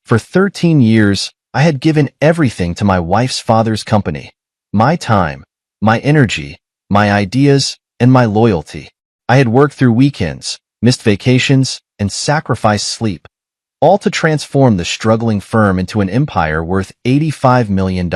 For 13 years, I had given everything to my wife's father's company. My time, my energy, my ideas, and my loyalty. I had worked through weekends, missed vacations, and sacrificed sleep, all to transform the struggling firm into an empire worth $85 million.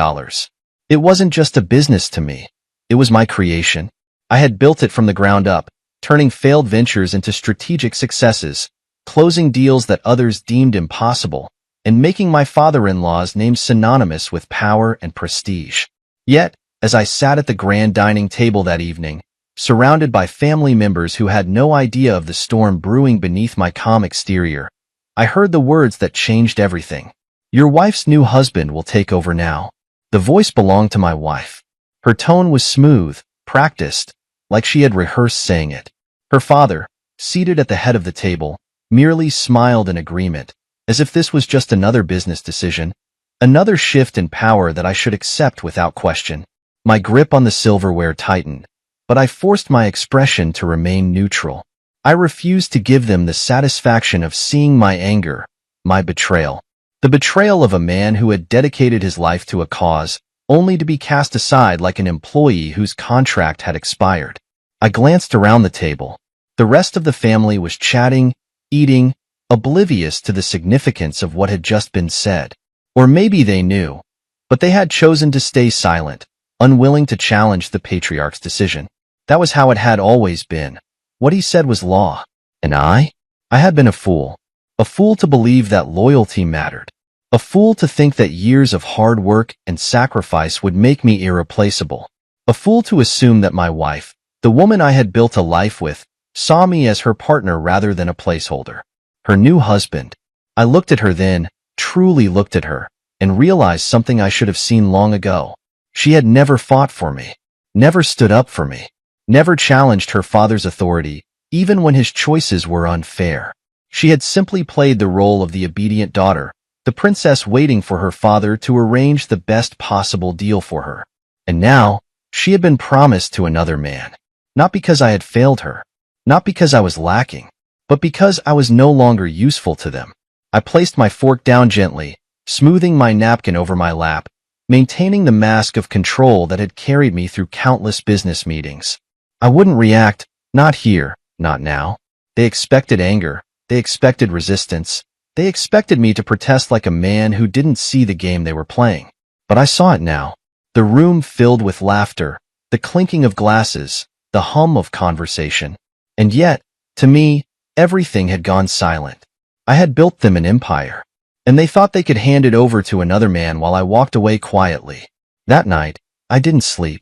It wasn't just a business to me. It was my creation. I had built it from the ground up, turning failed ventures into strategic successes, closing deals that others deemed impossible, and making my father-in-law's name synonymous with power and prestige. Yet, as I sat at the grand dining table that evening, surrounded by family members who had no idea of the storm brewing beneath my calm exterior, I heard the words that changed everything. Your wife's new husband will take over now. The voice belonged to my wife. Her tone was smooth, practiced, like she had rehearsed saying it. Her father, seated at the head of the table, merely smiled in agreement, as if this was just another business decision, another shift in power that I should accept without question. My grip on the silverware tightened, but I forced my expression to remain neutral. I refused to give them the satisfaction of seeing my anger, my betrayal. The betrayal of a man who had dedicated his life to a cause, only to be cast aside like an employee whose contract had expired. I glanced around the table. The rest of the family was chatting, eating, oblivious to the significance of what had just been said. Or maybe they knew, but they had chosen to stay silent, unwilling to challenge the patriarch's decision. That was how it had always been. What he said was law. And I had been a fool to believe that loyalty mattered, a fool to think that years of hard work and sacrifice would make me irreplaceable, a fool to assume that my wife, the woman I had built a life with, saw me as her partner rather than a placeholder. Her new husband. I looked at her then, truly looked at her, and realized something I should have seen long ago. She had never fought for me, never stood up for me, never challenged her father's authority, even when his choices were unfair. She had simply played the role of the obedient daughter, the princess waiting for her father to arrange the best possible deal for her. And now, she had been promised to another man. Not because I had failed her, not because I was lacking, but because I was no longer useful to them. I placed my fork down gently, smoothing my napkin over my lap, maintaining the mask of control that had carried me through countless business meetings. I wouldn't react, not here, not now. They expected anger, they expected resistance, they expected me to protest like a man who didn't see the game they were playing. But I saw it now. The room filled with laughter, the clinking of glasses, the hum of conversation. And yet, to me, everything had gone silent. I had built them an empire, and they thought they could hand it over to another man while I walked away quietly. That night, I didn't sleep.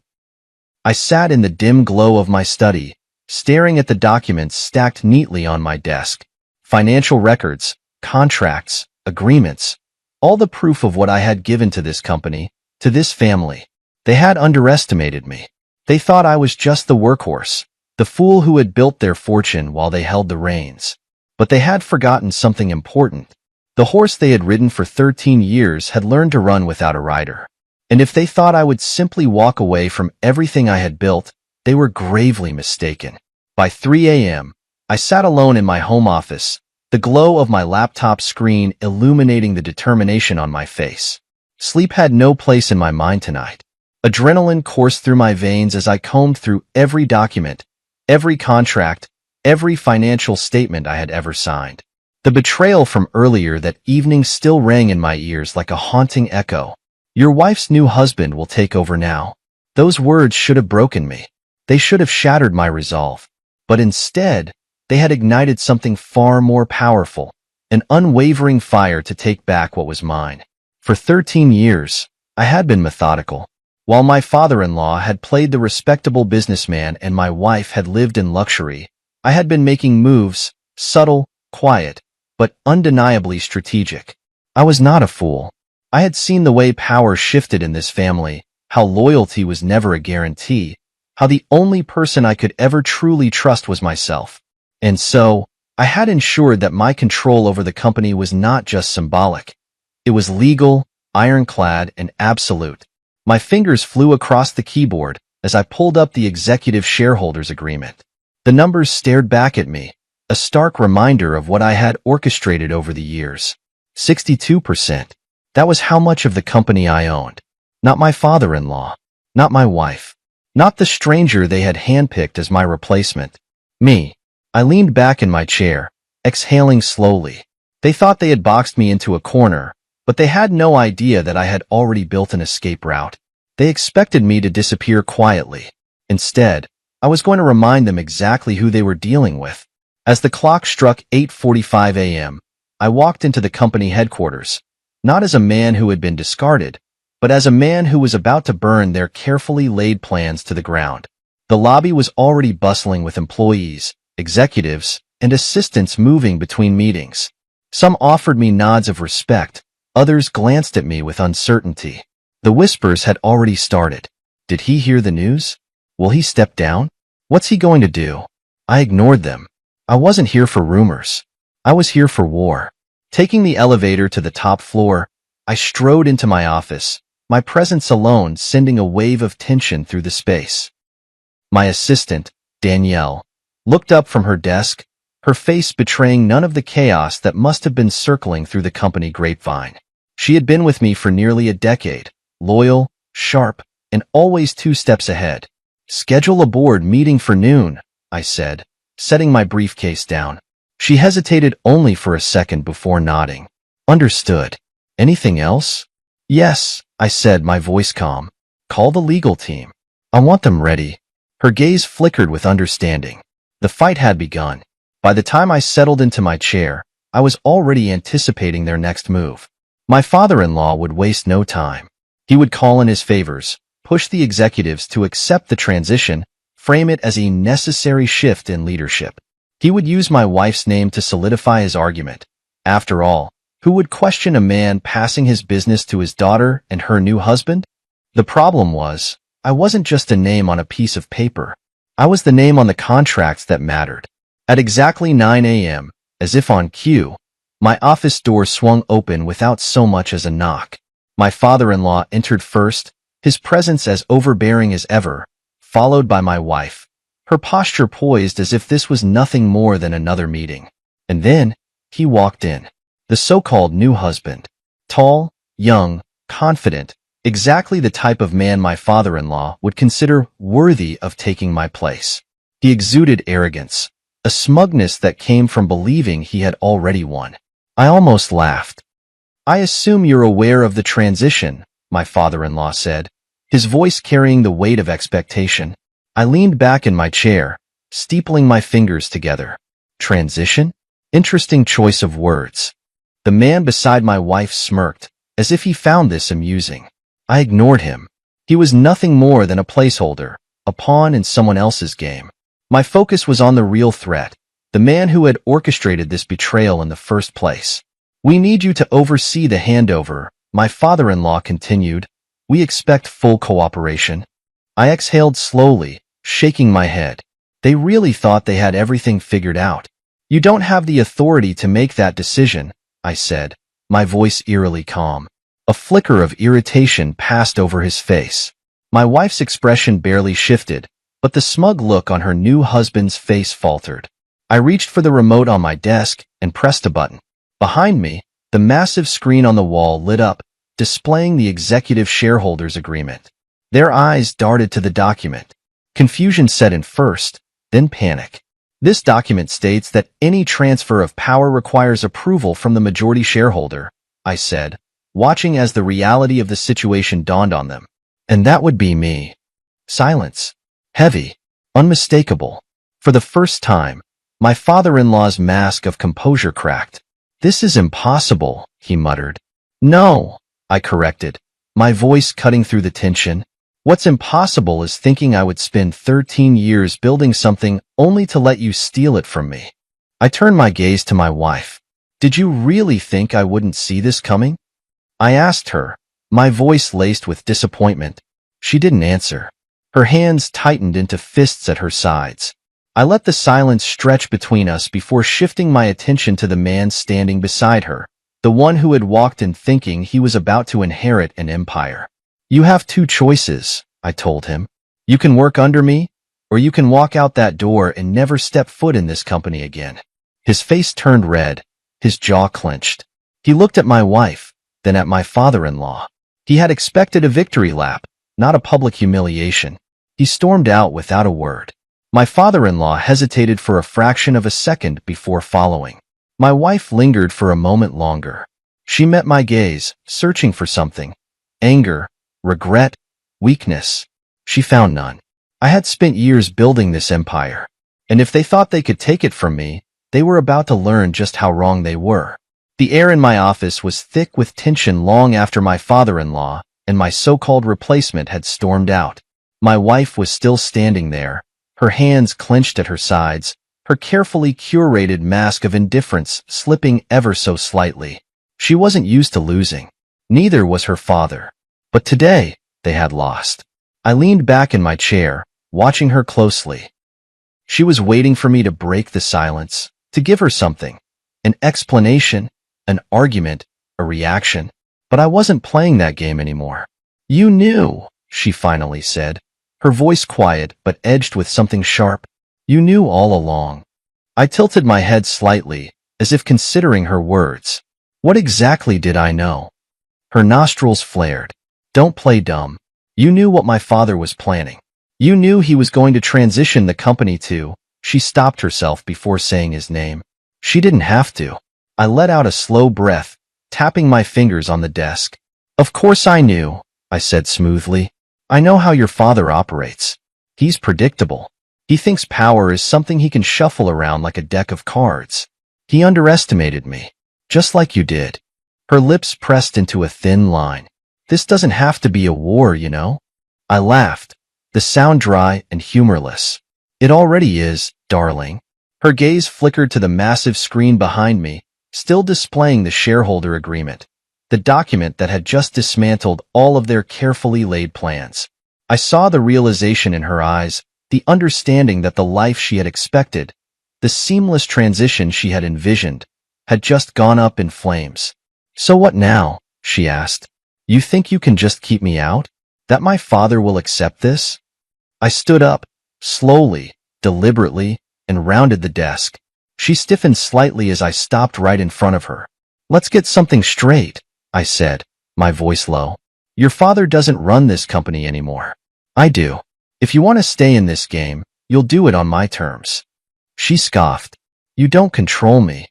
I sat in the dim glow of my study, staring at the documents stacked neatly on my desk. Financial records, contracts, agreements, all the proof of what I had given to this company, to this family. They had underestimated me. They thought I was just the workhorse, the fool who had built their fortune while they held the reins. But they had forgotten something important. The horse they had ridden for 13 years had learned to run without a rider. And if they thought I would simply walk away from everything I had built, they were gravely mistaken. By 3 a.m., I sat alone in my home office, the glow of my laptop screen illuminating the determination on my face. Sleep had no place in my mind tonight. Adrenaline coursed through my veins as I combed through every document, every contract, every financial statement I had ever signed. The betrayal from earlier that evening still rang in my ears like a haunting echo. Your wife's new husband will take over now. Those words should have broken me. They should have shattered my resolve. But instead, they had ignited something far more powerful, an unwavering fire to take back what was mine. For 13 years, I had been methodical. While my father-in-law had played the respectable businessman and my wife had lived in luxury, I had been making moves, subtle, quiet, but undeniably strategic. I was not a fool. I had seen the way power shifted in this family, how loyalty was never a guarantee, how the only person I could ever truly trust was myself. And so, I had ensured that my control over the company was not just symbolic. It was legal, ironclad, and absolute. My fingers flew across the keyboard as I pulled up the executive shareholders agreement. The numbers stared back at me, a stark reminder of what I had orchestrated over the years. 62%. That was how much of the company I owned. Not my father-in-law. Not my wife. Not the stranger they had handpicked as my replacement. Me. I leaned back in my chair, exhaling slowly. They thought they had boxed me into a corner, but they had no idea that I had already built an escape route. They expected me to disappear quietly. Instead, I was going to remind them exactly who they were dealing with. As the clock struck 8:45 a.m., I walked into the company headquarters, not as a man who had been discarded, but as a man who was about to burn their carefully laid plans to the ground. The lobby was already bustling with employees, executives, and assistants moving between meetings. Some offered me nods of respect, others glanced at me with uncertainty. The whispers had already started. Did he hear the news? Will he step down? What's he going to do? I ignored them. I wasn't here for rumors. I was here for war. Taking the elevator to the top floor, I strode into my office, my presence alone sending a wave of tension through the space. My assistant, Danielle, looked up from her desk, her face betraying none of the chaos that must have been circling through the company grapevine. She had been with me for nearly a decade, loyal, sharp, and always 2 steps ahead. Schedule a board meeting for noon, I said, setting my briefcase down. She hesitated only for a second before nodding. Understood. Anything else? Yes, I said, my voice calm. Call the legal team. I want them ready. Her gaze flickered with understanding. The fight had begun. By the time I settled into my chair, I was already anticipating their next move. My father-in-law would waste no time. He would call in his favors, push the executives to accept the transition, frame it as a necessary shift in leadership. He would use my wife's name to solidify his argument. After all, who would question a man passing his business to his daughter and her new husband? The problem was, I wasn't just a name on a piece of paper. I was the name on the contracts that mattered. At exactly 9 a.m., as if on cue, my office door swung open without so much as a knock. My father-in-law entered first, his presence as overbearing as ever, followed by my wife, her posture poised as if this was nothing more than another meeting. And then, he walked in. The so-called new husband. Tall, young, confident, exactly the type of man my father-in-law would consider worthy of taking my place. He exuded arrogance, a smugness that came from believing he had already won. I almost laughed. I assume you're aware of the transition, my father-in-law said, his voice carrying the weight of expectation. I leaned back in my chair, steepling my fingers together. Transition? Interesting choice of words. The man beside my wife smirked, as if he found this amusing. I ignored him. He was nothing more than a placeholder, a pawn in someone else's game. My focus was on the real threat, the man who had orchestrated this betrayal in the first place. We need you to oversee the handover, my father-in-law continued. We expect full cooperation. I exhaled slowly, shaking my head. They really thought they had everything figured out. You don't have the authority to make that decision, I said, my voice eerily calm. A flicker of irritation passed over his face. My wife's expression barely shifted, but the smug look on her new husband's face faltered. I reached for the remote on my desk and pressed a button. Behind me, the massive screen on the wall lit up, displaying the executive shareholders agreement. Their eyes darted to the document. Confusion set in first, then panic. This document states that any transfer of power requires approval from the majority shareholder, I said, watching as the reality of the situation dawned on them. And that would be me. Silence. Heavy. Unmistakable. For the first time, my father-in-law's mask of composure cracked. This is impossible, he muttered. No, I corrected, my voice cutting through the tension. What's impossible is thinking I would spend 13 years building something only to let you steal it from me. I turned my gaze to my wife. Did you really think I wouldn't see this coming? I asked her, my voice laced with disappointment. She didn't answer. Her hands tightened into fists at her sides. I let the silence stretch between us before shifting my attention to the man standing beside her, the one who had walked in thinking he was about to inherit an empire. You have 2 choices, I told him. You can work under me, or you can walk out that door and never step foot in this company again. His face turned red, his jaw clenched. He looked at my wife, then at my father-in-law. He had expected a victory lap, not a public humiliation. He stormed out without a word. My father-in-law hesitated for a fraction of a second before following. My wife lingered for a moment longer. She met my gaze, searching for something. Anger, regret, weakness. She found none. I had spent years building this empire, and if they thought they could take it from me, they were about to learn just how wrong they were. The air in my office was thick with tension long after my father-in-law and my so-called replacement had stormed out. My wife was still standing there, her hands clenched at her sides, her carefully curated mask of indifference slipping ever so slightly. She wasn't used to losing. Neither was her father. But today, they had lost. I leaned back in my chair, watching her closely. She was waiting for me to break the silence, to give her something. An explanation, an argument, a reaction. But I wasn't playing that game anymore. "You knew," she finally said, her voice quiet but edged with something sharp. "You knew all along." I tilted my head slightly, as if considering her words. What exactly did I know? Her nostrils flared. "Don't play dumb. You knew what my father was planning. You knew he was going to transition the company to—" She stopped herself before saying his name. She didn't have to. I let out a slow breath, tapping my fingers on the desk. "Of course I knew," I said smoothly. "I know how your father operates. He's predictable. He thinks power is something he can shuffle around like a deck of cards. He underestimated me, just like you did." Her lips pressed into a thin line. "This doesn't have to be a war, you know?" I laughed, the sound dry and humorless. "It already is, darling." Her gaze flickered to the massive screen behind me, still displaying the shareholder agreement, the document that had just dismantled all of their carefully laid plans. I saw the realization in her eyes, the understanding that the life she had expected, the seamless transition she had envisioned, had just gone up in flames. "So what now?" she asked. "You think you can just keep me out? That my father will accept this?" I stood up, slowly, deliberately, and rounded the desk. She stiffened slightly as I stopped right in front of her. "Let's get something straight," I said, my voice low. "Your father doesn't run this company anymore. I do. If you want to stay in this game, you'll do it on my terms." She scoffed. "You don't control me."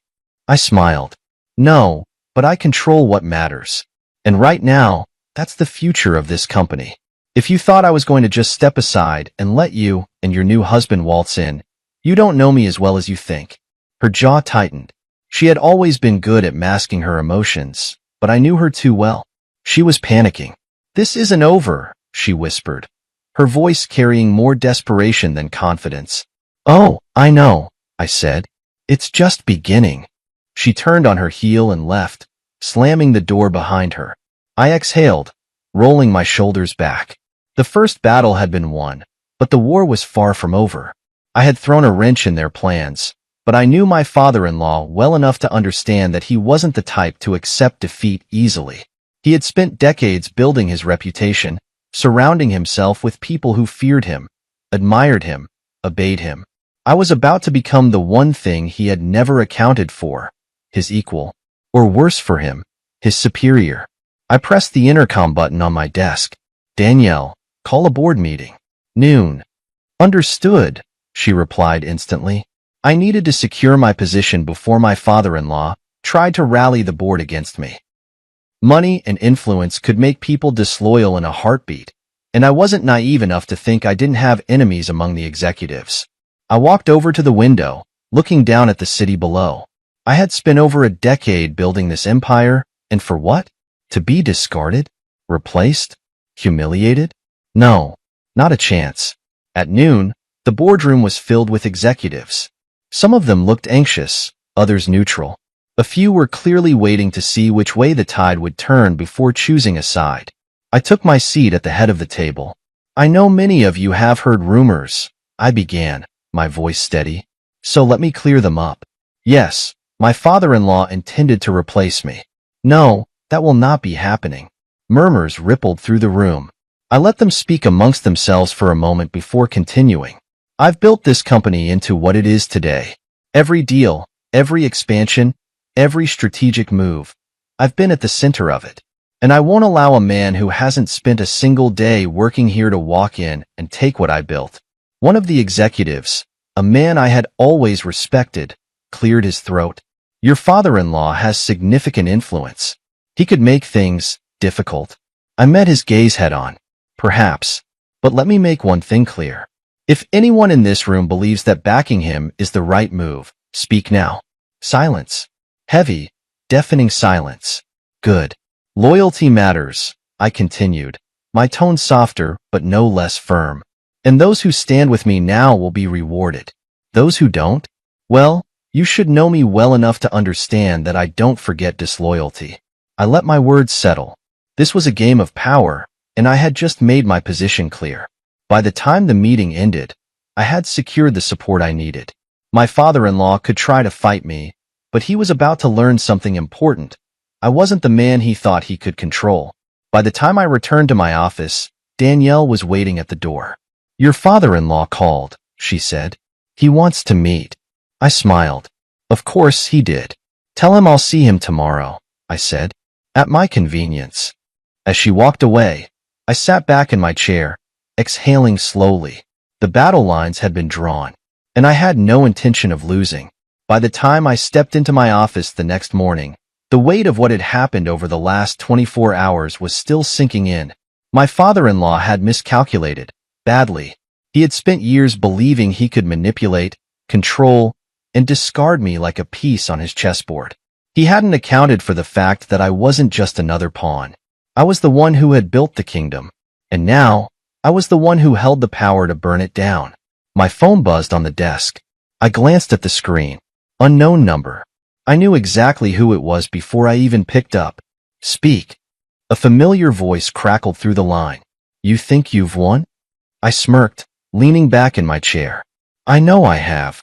I smiled. "No, but I control what matters. And right now, that's the future of this company. If you thought I was going to just step aside and let you and your new husband waltz in, you don't know me as well as you think." Her jaw tightened. She had always been good at masking her emotions, but I knew her too well. She was panicking. "This isn't over," she whispered, her voice carrying more desperation than confidence. "Oh, I know," I said. "It's just beginning." She turned on her heel and left, slamming the door behind her. I exhaled, rolling my shoulders back. The first battle had been won, but the war was far from over. I had thrown a wrench in their plans, but I knew my father-in-law well enough to understand that he wasn't the type to accept defeat easily. He had spent decades building his reputation, surrounding himself with people who feared him, admired him, obeyed him. I was about to become the one thing he had never accounted for, his equal, or worse for him, his superior. I pressed the intercom button on my desk. "Danielle, call a board meeting." "Noon." "Understood," she replied instantly. I needed to secure my position before my father-in-law tried to rally the board against me. Money and influence could make people disloyal in a heartbeat, and I wasn't naive enough to think I didn't have enemies among the executives. I walked over to the window, looking down at the city below. I had spent over a decade building this empire, and for what? To be discarded? Replaced? Humiliated? No, not a chance. At noon, the boardroom was filled with executives. Some of them looked anxious, others neutral. A few were clearly waiting to see which way the tide would turn before choosing a side. I took my seat at the head of the table. "I know many of you have heard rumors," I began, my voice steady. "So let me clear them up. Yes, my father-in-law intended to replace me. No, that will not be happening." Murmurs rippled through the room. I let them speak amongst themselves for a moment before continuing. "I've built this company into what it is today. Every deal, every expansion, every strategic move, I've been at the center of it. And I won't allow a man who hasn't spent a single day working here to walk in and take what I built. One of the executives, a man I had always respected, cleared his throat. Your father-in-law has significant influence. He could make things difficult. I met his gaze head-on. Perhaps. But let me make one thing clear. If anyone in this room believes that backing him is the right move, speak now. Silence. Heavy, deafening silence. Good. Loyalty matters, I continued, my tone softer but no less firm. And those who stand with me now will be rewarded. Those who don't? Well, you should know me well enough to understand that I don't forget disloyalty. I let my words settle. This was a game of power, and I had just made my position clear. By the time the meeting ended, I had secured the support I needed. My father-in-law could try to fight me, but he was about to learn something important. I wasn't the man he thought he could control. By the time I returned to my office, Danielle was waiting at the door. Your father-in-law called, she said. He wants to meet. I smiled. Of course he did. Tell him I'll see him tomorrow, I said. At my convenience. As she walked away, I sat back in my chair, exhaling slowly. The battle lines had been drawn, and I had no intention of losing. By the time I stepped into my office the next morning, the weight of what had happened over the last 24 hours was still sinking in. My father-in-law had miscalculated, badly. He had spent years believing he could manipulate, control, and discard me like a piece on his chessboard. He hadn't accounted for the fact that I wasn't just another pawn. I was the one who had built the kingdom, and now I was the one who held the power to burn it down. My phone buzzed on the desk. I glanced at the screen. Unknown number. I knew exactly who it was before I even picked up. Speak. A familiar voice crackled through the line. You think you've won? I smirked, leaning back in my chair. I know I have.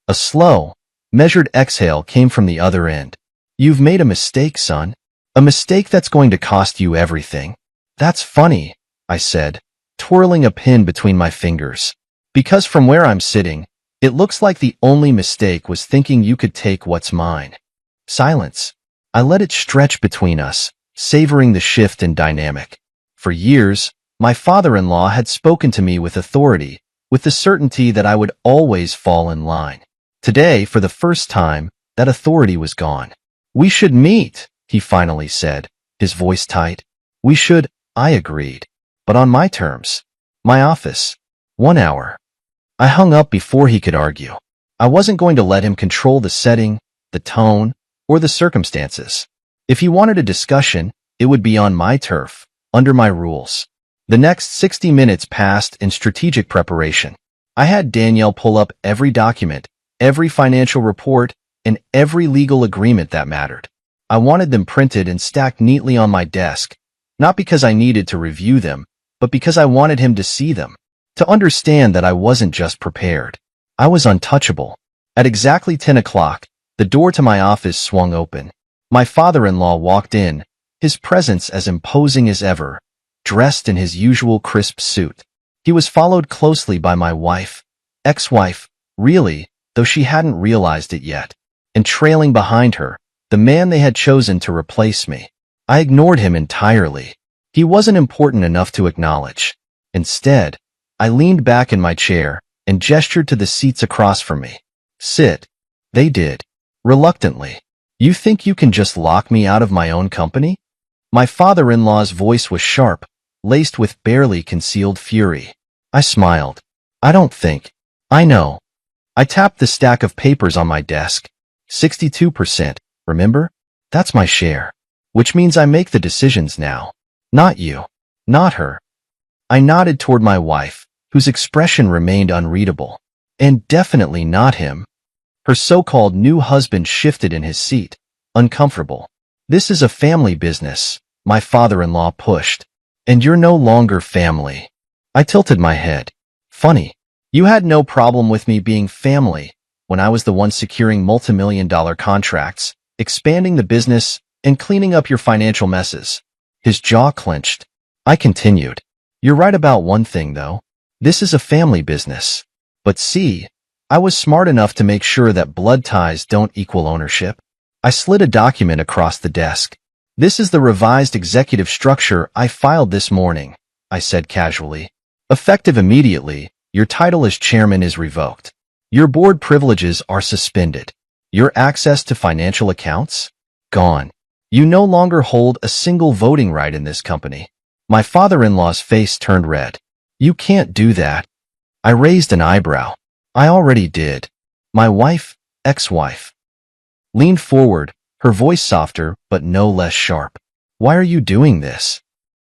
A slow, measured exhale came from the other end. You've made a mistake, son. A mistake that's going to cost you everything. That's funny, I said, twirling a pin between my fingers. Because from where I'm sitting, it looks like the only mistake was thinking you could take what's mine. Silence. I let it stretch between us, savoring the shift in dynamic. For years, my father-in-law had spoken to me with authority, with the certainty that I would always fall in line. Today, for the first time, that authority was gone. We should meet, he finally said, his voice tight. We should, I agreed. But on my terms. My office. 1 hour. I hung up before he could argue. I wasn't going to let him control the setting, the tone, or the circumstances. If he wanted a discussion, it would be on my turf, under my rules. The next 60 minutes passed in strategic preparation. I had Danielle pull up every document, every financial report, and every legal agreement that mattered. I wanted them printed and stacked neatly on my desk, not because I needed to review them, but because I wanted him to see them. To understand that I wasn't just prepared. I was untouchable. At exactly 10 o'clock, the door to my office swung open. My father-in-law walked in, his presence as imposing as ever, dressed in his usual crisp suit. He was followed closely by my wife, ex-wife, really, though she hadn't realized it yet, and trailing behind her, the man they had chosen to replace me. I ignored him entirely. He wasn't important enough to acknowledge. Instead, I leaned back in my chair and gestured to the seats across from me. Sit. They did. Reluctantly. You think you can just lock me out of my own company? My father-in-law's voice was sharp, laced with barely concealed fury. I smiled. I don't think. I know. I tapped the stack of papers on my desk. 62%, remember? That's my share. Which means I make the decisions now. Not you. Not her. I nodded toward my wife, whose expression remained unreadable. And definitely not him. Her so-called new husband shifted in his seat, uncomfortable. This is a family business, my father-in-law pushed. And you're no longer family. I tilted my head. Funny. You had no problem with me being family when I was the one securing multi-million-dollar contracts, expanding the business, and cleaning up your financial messes. His jaw clenched. I continued. You're right about one thing, though. This is a family business. But see, I was smart enough to make sure that blood ties don't equal ownership. I slid a document across the desk. This is the revised executive structure I filed this morning, I said casually. Effective immediately, your title as chairman is revoked. Your board privileges are suspended. Your access to financial accounts? Gone. You no longer hold a single voting right in this company. My father-in-law's face turned red. You can't do that. I raised an eyebrow. I already did. My wife, ex-wife, leaned forward, her voice softer but no less sharp. Why are you doing this?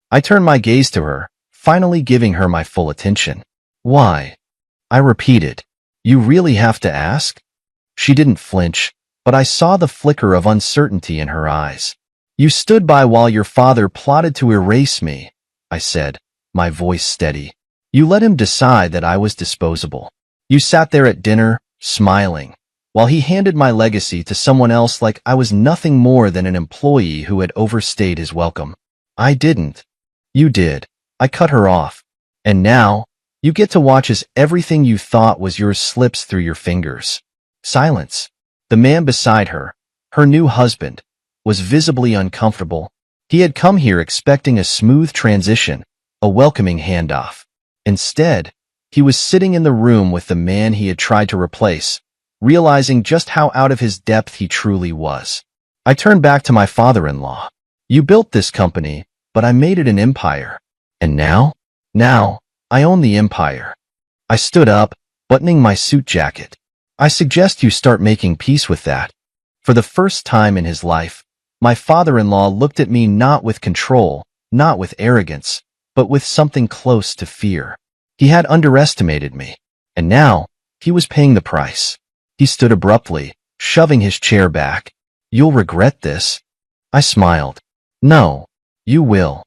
I turned my gaze to her, finally giving her my full attention. Why? I repeated. You really have to ask? She didn't flinch, but I saw the flicker of uncertainty in her eyes. You stood by while your father plotted to erase me, I said, my voice steady. You let him decide that I was disposable. You sat there at dinner, smiling, while he handed my legacy to someone else like I was nothing more than an employee who had overstayed his welcome. I didn't. You did. I cut her off. And now, you get to watch as everything you thought was yours slips through your fingers. Silence. The man beside her, her new husband, was visibly uncomfortable. He had come here expecting a smooth transition, a welcoming handoff. Instead, he was sitting in the room with the man he had tried to replace, realizing just how out of his depth he truly was. I turned back to my father-in-law. You built this company, but I made it an empire. And now? Now, I own the empire. I stood up, buttoning my suit jacket. I suggest you start making peace with that. For the first time in his life, my father-in-law looked at me not with control, not with arrogance, but with something close to fear. He had underestimated me, and now he was paying the price. He stood abruptly, shoving his chair back. You'll regret this. I smiled. No, you will.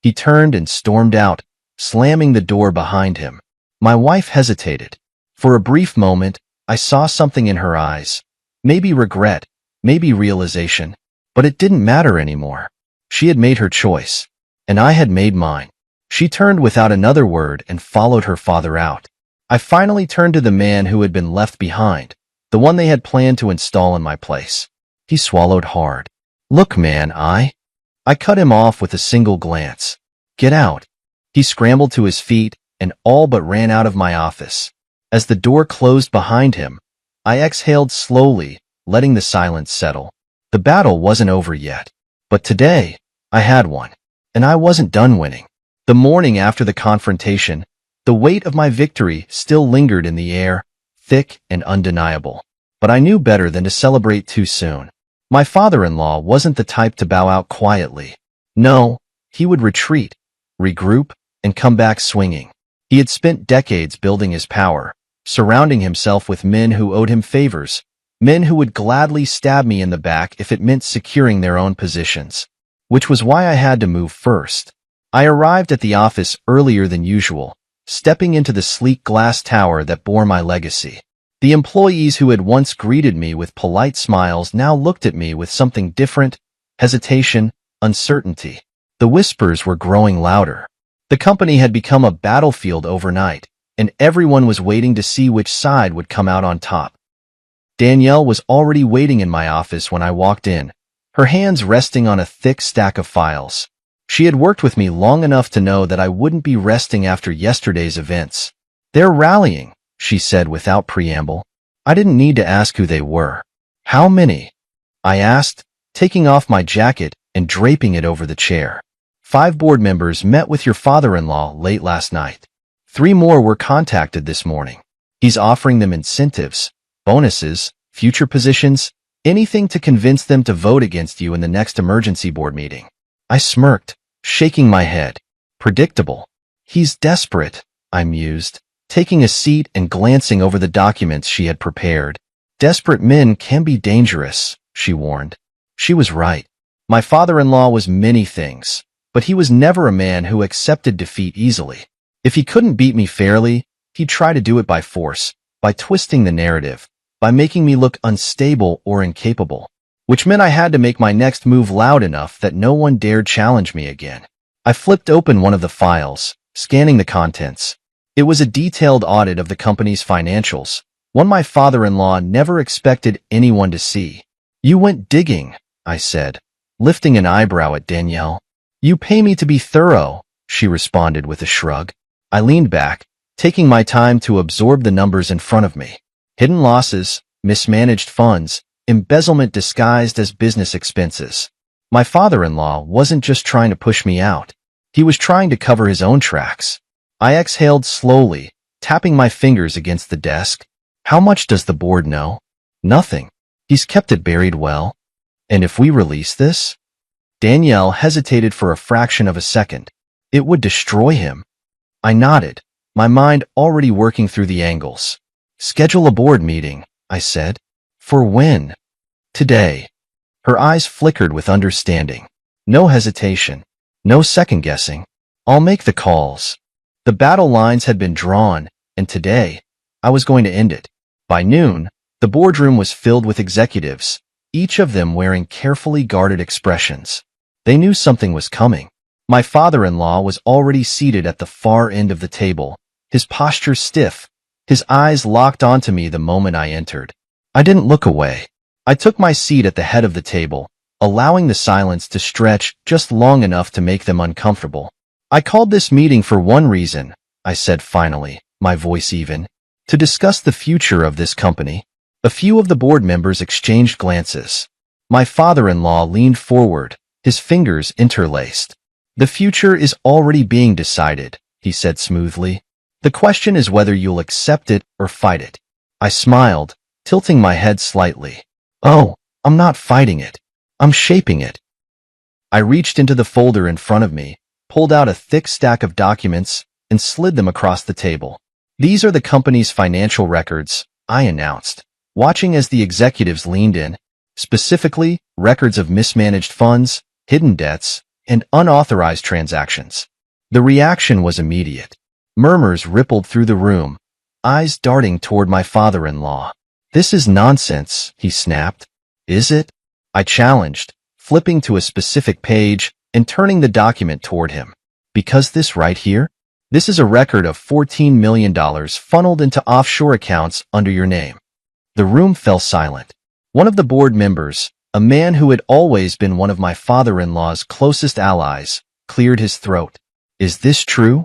He turned and stormed out, slamming the door behind him. My wife hesitated. For a brief moment, I saw something in her eyes. Maybe regret, maybe realization. But it didn't matter anymore. She had made her choice, and I had made mine. She turned without another word and followed her father out. I finally turned to the man who had been left behind, the one they had planned to install in my place. He swallowed hard. Look, man, I cut him off with a single glance. Get out. He scrambled to his feet and all but ran out of my office. As the door closed behind him, I exhaled slowly, letting the silence settle. The battle wasn't over yet, but today, I had one, and I wasn't done winning. The morning after the confrontation, the weight of my victory still lingered in the air, thick and undeniable. But I knew better than to celebrate too soon. My father-in-law wasn't the type to bow out quietly. No, he would retreat, regroup, and come back swinging. He had spent decades building his power, surrounding himself with men who owed him favors, men who would gladly stab me in the back if it meant securing their own positions. Which was why I had to move first. I arrived at the office earlier than usual, stepping into the sleek glass tower that bore my legacy. The employees who had once greeted me with polite smiles now looked at me with something different, hesitation, uncertainty. The whispers were growing louder. The company had become a battlefield overnight, and everyone was waiting to see which side would come out on top. Danielle was already waiting in my office when I walked in, her hands resting on a thick stack of files. She had worked with me long enough to know that I wouldn't be resting after yesterday's events. They're rallying, she said without preamble. I didn't need to ask who they were. How many? I asked, taking off my jacket and draping it over the chair. 5 board members met with your father-in-law late last night. 3 more were contacted this morning. He's offering them incentives, bonuses, future positions, anything to convince them to vote against you in the next emergency board meeting. I smirked, shaking my head. Predictable. He's desperate, I mused, taking a seat and glancing over the documents she had prepared. Desperate men can be dangerous, she warned. She was right. My father-in-law was many things, but he was never a man who accepted defeat easily. If he couldn't beat me fairly, he'd try to do it by force, by twisting the narrative, by making me look unstable or incapable, which meant I had to make my next move loud enough that no one dared challenge me again. I flipped open one of the files, scanning the contents. It was a detailed audit of the company's financials, one my father-in-law never expected anyone to see. You went digging, I said, lifting an eyebrow at Danielle. You pay me to be thorough, she responded with a shrug. I leaned back, taking my time to absorb the numbers in front of me. Hidden losses, mismanaged funds, embezzlement disguised as business expenses. My father-in-law wasn't just trying to push me out. He was trying to cover his own tracks. I exhaled slowly, tapping my fingers against the desk. How much does the board know? Nothing. He's kept it buried well. And if we release this? Danielle hesitated for a fraction of a second. It would destroy him. I nodded, my mind already working through the angles. Schedule a board meeting, I said. For when? Today. Her eyes flickered with understanding. No hesitation. No second-guessing. I'll make the calls. The battle lines had been drawn, and today, I was going to end it. By noon, the boardroom was filled with executives, each of them wearing carefully guarded expressions. They knew something was coming. My father-in-law was already seated at the far end of the table, his posture stiff, his eyes locked onto me the moment I entered. I didn't look away. I took my seat at the head of the table, allowing the silence to stretch just long enough to make them uncomfortable. I called this meeting for one reason, I said finally, my voice even, to discuss the future of this company. A few of the board members exchanged glances. My father-in-law leaned forward, his fingers interlaced. The future is already being decided, he said smoothly. The question is whether you'll accept it or fight it. I smiled, tilting my head slightly. Oh, I'm not fighting it. I'm shaping it. I reached into the folder in front of me, pulled out a thick stack of documents, and slid them across the table. These are the company's financial records, I announced, watching as the executives leaned in, specifically records of mismanaged funds, hidden debts, and unauthorized transactions. The reaction was immediate. Murmurs rippled through the room, eyes darting toward my father-in-law. This is nonsense, he snapped. Is it? I challenged, flipping to a specific page and turning the document toward him. Because this right here? This is a record of $14 million funneled into offshore accounts under your name. The room fell silent. One of the board members, a man who had always been one of my father-in-law's closest allies, cleared his throat. Is this true?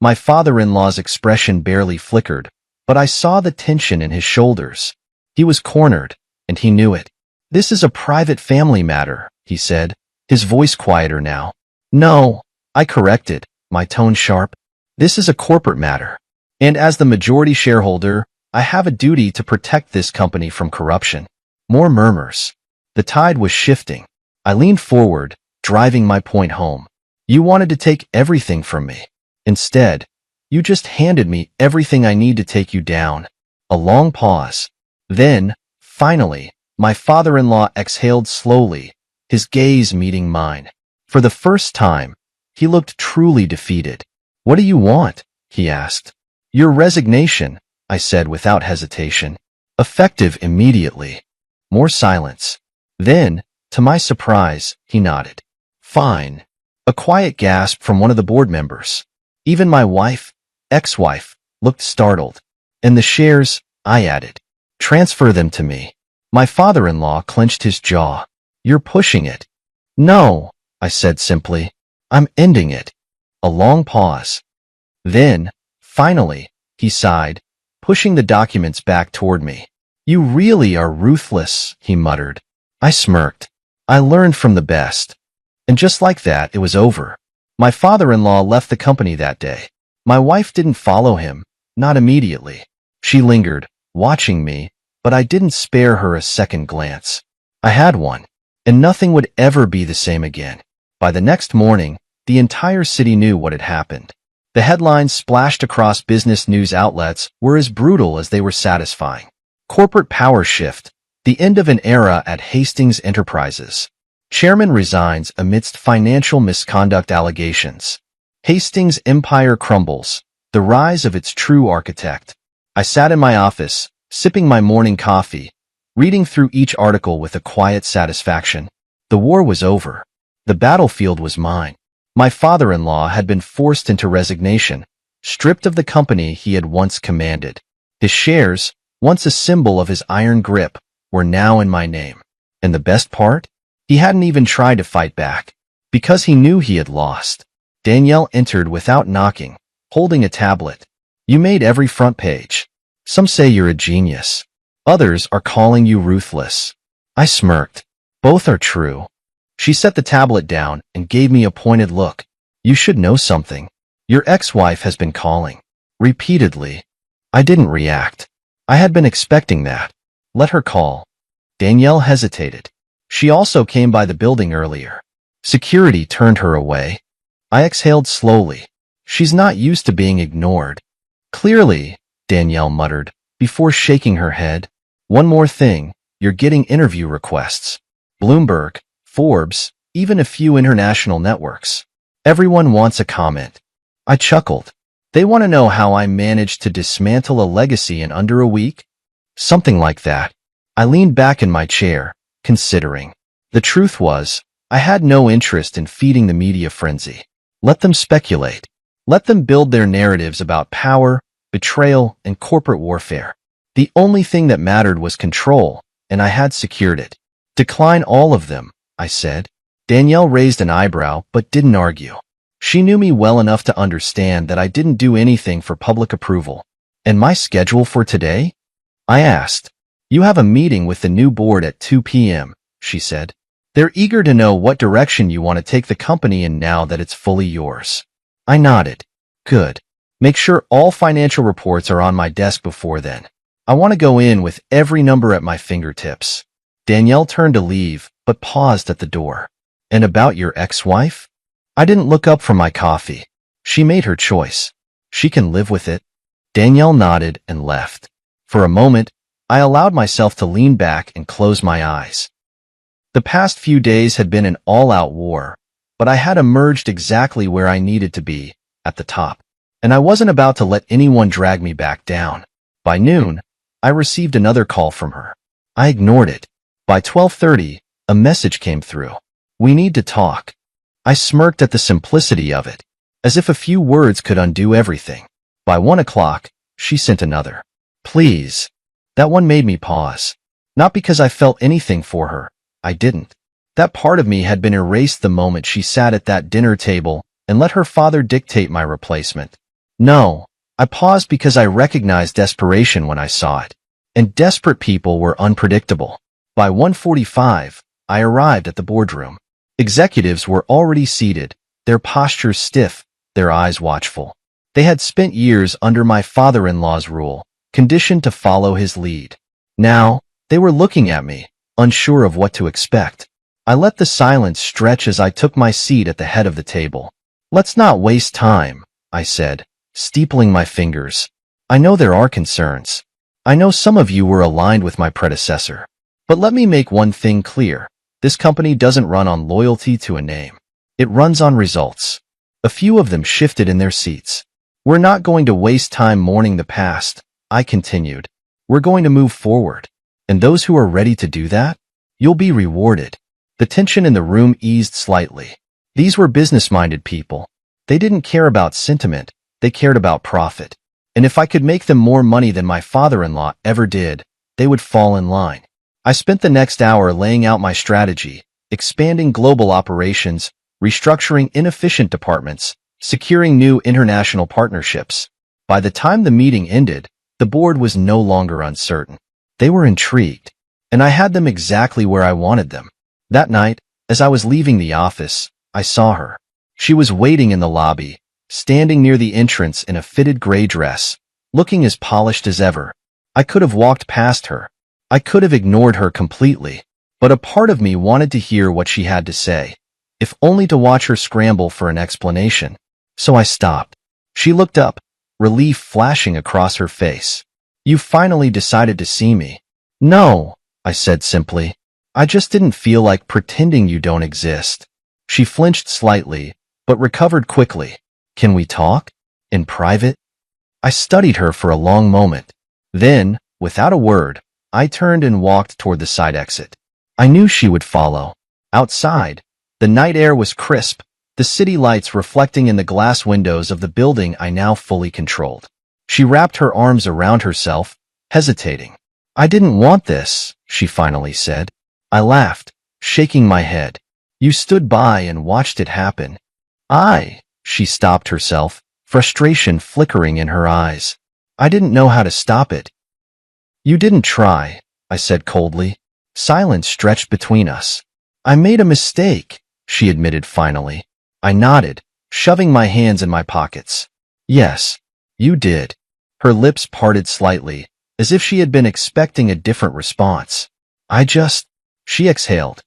My father-in-law's expression barely flickered, but I saw the tension in his shoulders. He was cornered, and he knew it. This is a private family matter, he said, his voice quieter now. No, I corrected, my tone sharp. This is a corporate matter. And as the majority shareholder, I have a duty to protect this company from corruption. More murmurs. The tide was shifting. I leaned forward, driving my point home. You wanted to take everything from me. Instead, you just handed me everything I need to take you down. A long pause. Then, finally, my father-in-law exhaled slowly, his gaze meeting mine. For the first time, he looked truly defeated. What do you want? He asked. Your resignation, I said without hesitation. Effective immediately. More silence. Then, to my surprise, he nodded. Fine. A quiet gasp from one of the board members. Even my wife, ex-wife, looked startled. And the shares, I added. Transfer them to me. My father-in-law clenched his jaw. You're pushing it. No, I said simply. I'm ending it. A long pause. Then, finally, he sighed, pushing the documents back toward me. You really are ruthless, he muttered. I smirked. I learned from the best. And just like that, it was over. My father-in-law left the company that day. My wife didn't follow him, not immediately. She lingered, watching me, but I didn't spare her a second glance. I had one, and nothing would ever be the same again. By the next morning, the entire city knew what had happened. The headlines splashed across business news outlets were as brutal as they were satisfying. Corporate power shift, the end of an era at Hastings Enterprises. Chairman resigns amidst financial misconduct allegations. Hastings' empire crumbles, the rise of its true architect. I sat in my office, sipping my morning coffee, reading through each article with a quiet satisfaction. The war was over. The battlefield was mine. My father-in-law had been forced into resignation, stripped of the company he had once commanded. His shares, once a symbol of his iron grip, were now in my name. And the best part? He hadn't even tried to fight back, because he knew he had lost. Danielle entered without knocking, holding a tablet. You made every front page. Some say you're a genius. Others are calling you ruthless. I smirked. Both are true. She set the tablet down and gave me a pointed look. You should know something. Your ex-wife has been calling. Repeatedly. I didn't react. I had been expecting that. Let her call. Danielle hesitated. She also came by the building earlier. Security turned her away. I exhaled slowly. She's not used to being ignored. Clearly, Danielle muttered, before shaking her head. One more thing, you're getting interview requests. Bloomberg, Forbes, even a few international networks. Everyone wants a comment. I chuckled. They want to know how I managed to dismantle a legacy in under a week? Something like that. I leaned back in my chair, considering. The truth was, I had no interest in feeding the media frenzy. Let them speculate. Let them build their narratives about power, betrayal, and corporate warfare. The only thing that mattered was control, and I had secured it. Decline all of them, I said. Danielle raised an eyebrow but didn't argue. She knew me well enough to understand that I didn't do anything for public approval. And my schedule for today? I asked. You have a meeting with the new board at 2 p.m., she said. They're eager to know what direction you want to take the company in now that it's fully yours. I nodded. Good. Make sure all financial reports are on my desk before then. I want to go in with every number at my fingertips. Danielle turned to leave, but paused at the door. And about your ex-wife? I didn't look up from my coffee. She made her choice. She can live with it. Danielle nodded and left. For a moment, I allowed myself to lean back and close my eyes. The past few days had been an all-out war, but I had emerged exactly where I needed to be, at the top. And I wasn't about to let anyone drag me back down. By noon, I received another call from her. I ignored it. By 12:30, a message came through. We need to talk. I smirked at the simplicity of it, as if a few words could undo everything. By 1 o'clock, she sent another. Please. That one made me pause. Not because I felt anything for her. I didn't. That part of me had been erased the moment she sat at that dinner table and let her father dictate my replacement. No, I paused because I recognized desperation when I saw it. And desperate people were unpredictable. By 1:45, I arrived at the boardroom. Executives were already seated, their postures stiff, their eyes watchful. They had spent years under my father-in-law's rule, conditioned to follow his lead. Now, they were looking at me, unsure of what to expect. I let the silence stretch as I took my seat at the head of the table. Let's not waste time, I said, steepling my fingers. I know there are concerns. I know some of you were aligned with my predecessor. But let me make one thing clear. This company doesn't run on loyalty to a name. It runs on results. A few of them shifted in their seats. We're not going to waste time mourning the past, I continued. We're going to move forward. And those who are ready to do that, you'll be rewarded. The tension in the room eased slightly. These were business-minded people. They didn't care about sentiment, they cared about profit. And if I could make them more money than my father-in-law ever did, they would fall in line. I spent the next hour laying out my strategy, expanding global operations, restructuring inefficient departments, securing new international partnerships. By the time the meeting ended, the board was no longer uncertain. They were intrigued, and I had them exactly where I wanted them. That night, as I was leaving the office, I saw her. She was waiting in the lobby, standing near the entrance in a fitted gray dress, looking as polished as ever. I could have walked past her. I could have ignored her completely, but a part of me wanted to hear what she had to say, if only to watch her scramble for an explanation. So I stopped. She looked up, relief flashing across her face. You finally decided to see me. No, I said simply. I just didn't feel like pretending you don't exist. She flinched slightly, but recovered quickly. Can we talk? In private? I studied her for a long moment. Then, without a word, I turned and walked toward the side exit. I knew she would follow. Outside, the night air was crisp, the city lights reflecting in the glass windows of the building I now fully controlled. She wrapped her arms around herself, hesitating. I didn't want this, she finally said. I laughed, shaking my head. You stood by and watched it happen. She stopped herself, frustration flickering in her eyes. I didn't know how to stop it. You didn't try, I said coldly. Silence stretched between us. I made a mistake, she admitted finally. I nodded, shoving my hands in my pockets. Yes, you did. Her lips parted slightly, as if she had been expecting a different response. She exhaled.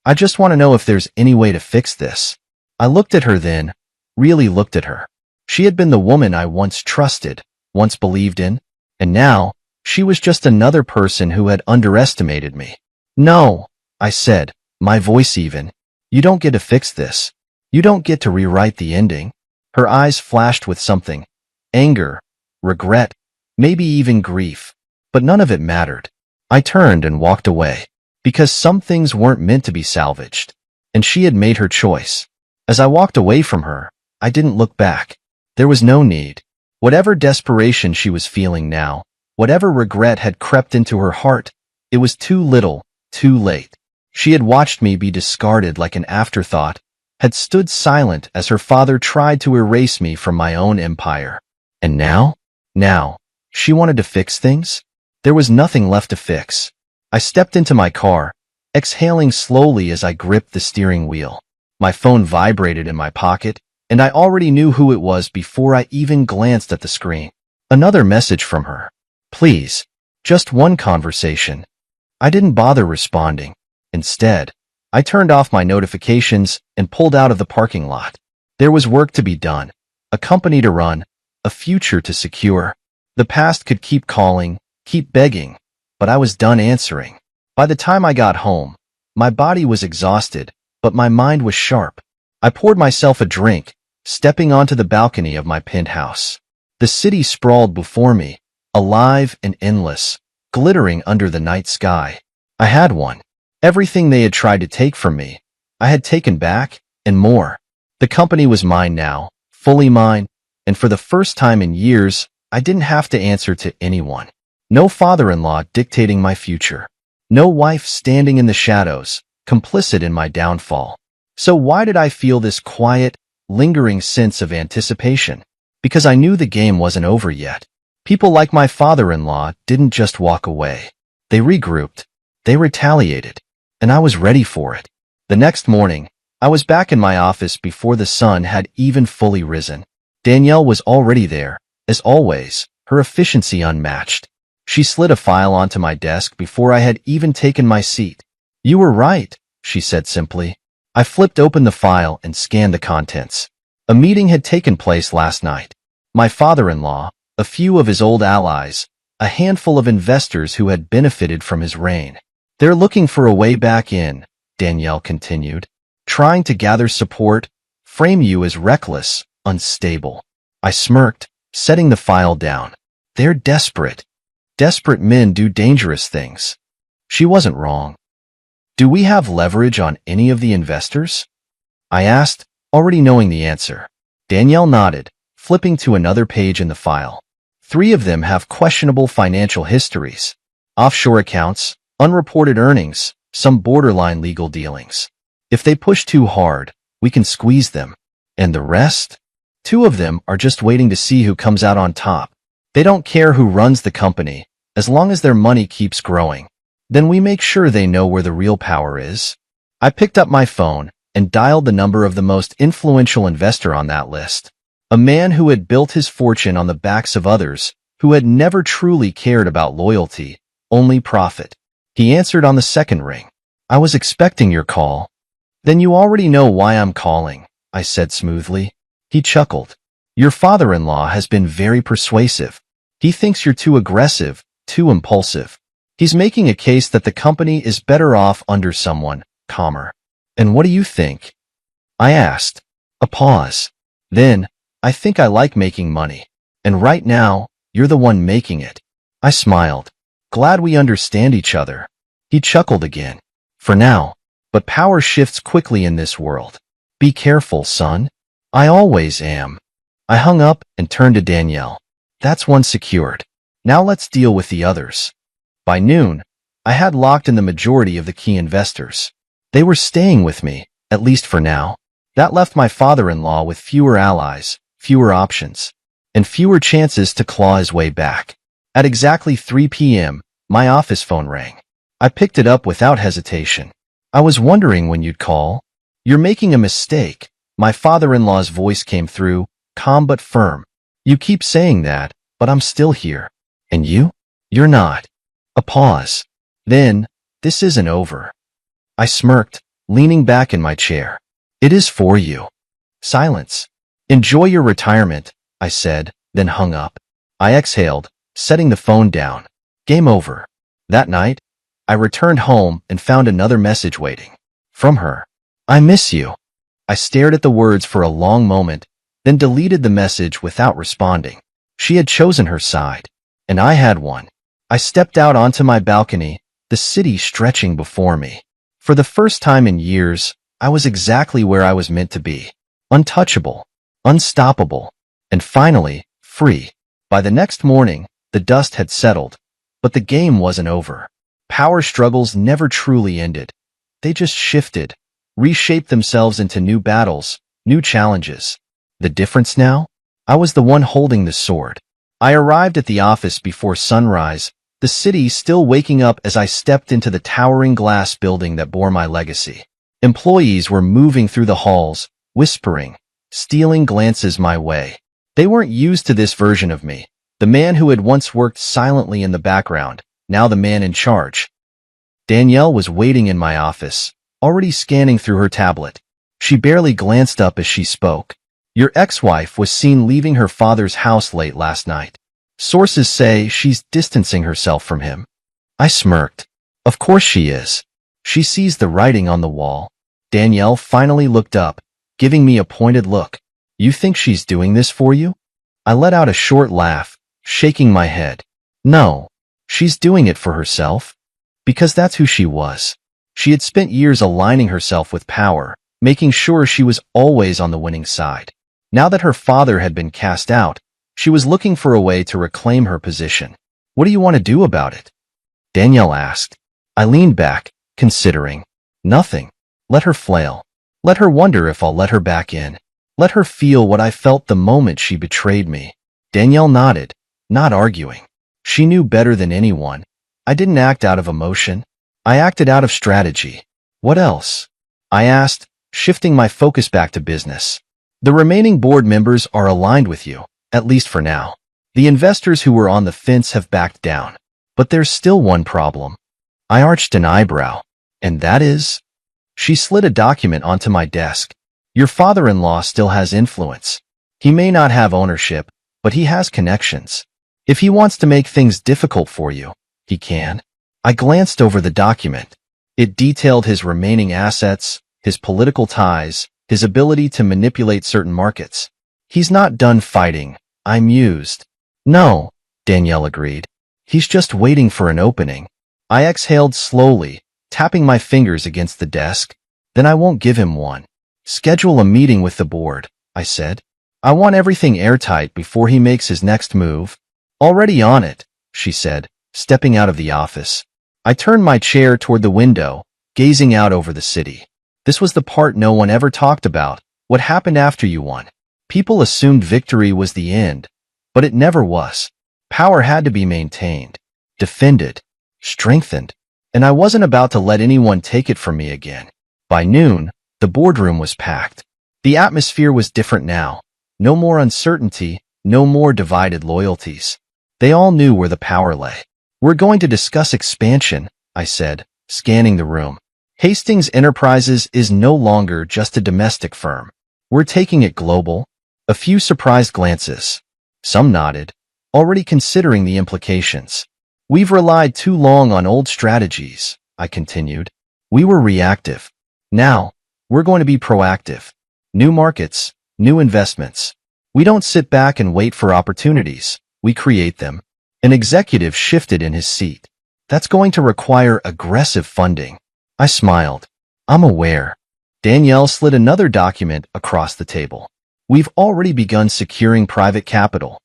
I just want to know if there's any way to fix this. I looked at her then, really looked at her. She had been the woman I once trusted, once believed in, and now, she was just another person who had underestimated me. No, I said, my voice even. You don't get to fix this. You don't get to rewrite the ending. Her eyes flashed with something. Anger, regret, maybe even grief. But none of it mattered. I turned and walked away. Because some things weren't meant to be salvaged. And she had made her choice. As I walked away from her, I didn't look back. There was no need. Whatever desperation she was feeling now, whatever regret had crept into her heart, it was too little, too late. She had watched me be discarded like an afterthought, had stood silent as her father tried to erase me from my own empire. And now, she wanted to fix things? There was nothing left to fix. I stepped into my car, exhaling slowly as I gripped the steering wheel. My phone vibrated in my pocket, and I already knew who it was before I even glanced at the screen. Another message from her. Please, just one conversation. I didn't bother responding. Instead, I turned off my notifications and pulled out of the parking lot. There was work to be done, a company to run, a future to secure. The past could keep calling, keep begging, but I was done answering. By the time I got home, my body was exhausted, but my mind was sharp. I poured myself a drink, stepping onto the balcony of my penthouse. The city sprawled before me, alive and endless, glittering under the night sky. I had won. Everything they had tried to take from me, I had taken back, and more. The company was mine now, fully mine, and for the first time in years, I didn't have to answer to anyone. No father-in-law dictating my future. No wife standing in the shadows, complicit in my downfall. So why did I feel this quiet, lingering sense of anticipation? Because I knew the game wasn't over yet. People like my father-in-law didn't just walk away. They regrouped. They retaliated. And I was ready for it. The next morning, I was back in my office before the sun had even fully risen. Danielle was already there, as always, her efficiency unmatched. She slid a file onto my desk before I had even taken my seat. You were right, she said simply. I flipped open the file and scanned the contents. A meeting had taken place last night. My father-in-law, a few of his old allies, a handful of investors who had benefited from his reign. They're looking for a way back in, Danielle continued. Trying to gather support, frame you as reckless, unstable. I smirked, setting the file down. They're desperate. Desperate men do dangerous things. She wasn't wrong. Do we have leverage on any of the investors? I asked, already knowing the answer. Danielle nodded, flipping to another page in the file. 3 of them have questionable financial histories. Offshore accounts, unreported earnings, some borderline legal dealings. If they push too hard, we can squeeze them. And the rest? 2 of them are just waiting to see who comes out on top. They don't care who runs the company, as long as their money keeps growing. Then we make sure they know where the real power is. I picked up my phone and dialed the number of the most influential investor on that list. A man who had built his fortune on the backs of others, who had never truly cared about loyalty, only profit. He answered on the second ring. I was expecting your call. Then you already know why I'm calling, I said smoothly. He chuckled. Your father-in-law has been very persuasive. He thinks you're too aggressive, too impulsive. He's making a case that the company is better off under someone calmer. And what do you think? I asked. A pause. Then, I think I like making money. And right now, you're the one making it. I smiled. Glad we understand each other. He chuckled again. For now. But power shifts quickly in this world. Be careful, son. I always am. I hung up and turned to Danielle. That's one secured. Now let's deal with the others. By noon, I had locked in the majority of the key investors. They were staying with me, at least for now. That left my father-in-law with fewer allies, fewer options, and fewer chances to claw his way back. At exactly 3 p.m., my office phone rang. I picked it up without hesitation. I was wondering when you'd call. You're making a mistake. My father-in-law's voice came through, calm but firm. You keep saying that, but I'm still here. And you? You're not. A pause. Then, this isn't over. I smirked, leaning back in my chair. It is for you. Silence. Enjoy your retirement, I said, then hung up. I exhaled, setting the phone down. Game over. That night, I returned home and found another message waiting. From her. I miss you. I stared at the words for a long moment, then deleted the message without responding. She had chosen her side, and I had one. I stepped out onto my balcony, the city stretching before me. For the first time in years, I was exactly where I was meant to be. Untouchable, unstoppable, and finally, free. By the next morning, the dust had settled, but the game wasn't over. Power struggles never truly ended. They just shifted, reshaped themselves into new battles, new challenges. The difference now? I was the one holding the sword. I arrived at the office before sunrise, the city still waking up as I stepped into the towering glass building that bore my legacy. Employees were moving through the halls, whispering, stealing glances my way. They weren't used to this version of me, the man who had once worked silently in the background, now the man in charge. Danielle was waiting in my office, already scanning through her tablet. She barely glanced up as she spoke. Your ex-wife was seen leaving her father's house late last night. Sources say she's distancing herself from him. I smirked. Of course she is. She sees the writing on the wall. Danielle finally looked up, giving me a pointed look. You think she's doing this for you? I let out a short laugh, shaking my head. No, she's doing it for herself. Because that's who she was. She had spent years aligning herself with power, making sure she was always on the winning side. Now that her father had been cast out, she was looking for a way to reclaim her position. What do you want to do about it? Danielle asked. I leaned back, considering. Nothing. Let her flail. Let her wonder if I'll let her back in. Let her feel what I felt the moment she betrayed me. Danielle nodded, not arguing. She knew better than anyone. I didn't act out of emotion. I acted out of strategy. What else? I asked, shifting my focus back to business. The remaining board members are aligned with you, at least for now. The investors who were on the fence have backed down. But there's still one problem. I arched an eyebrow. And that is? She slid a document onto my desk. Your father-in-law still has influence. He may not have ownership, but he has connections. If he wants to make things difficult for you, he can. I glanced over the document. It detailed his remaining assets, his political ties, his ability to manipulate certain markets. He's not done fighting, I mused. No, Danielle agreed. He's just waiting for an opening. I exhaled slowly, tapping my fingers against the desk. Then I won't give him one. Schedule a meeting with the board, I said. I want everything airtight before he makes his next move. Already on it, she said, stepping out of the office. I turned my chair toward the window, gazing out over the city. This was the part no one ever talked about, what happened after you won. People assumed victory was the end, but it never was. Power had to be maintained, defended, strengthened, and I wasn't about to let anyone take it from me again. By noon, the boardroom was packed. The atmosphere was different now. No more uncertainty, no more divided loyalties. They all knew where the power lay. We're going to discuss expansion, I said, scanning the room. Hastings Enterprises is no longer just a domestic firm. We're taking it global. A few surprised glances. Some nodded, already considering the implications. We've relied too long on old strategies, I continued. We were reactive. Now, we're going to be proactive. New markets, new investments. We don't sit back and wait for opportunities. We create them. An executive shifted in his seat. That's going to require aggressive funding. I smiled. I'm aware. Danielle slid another document across the table. We've already begun securing private capital.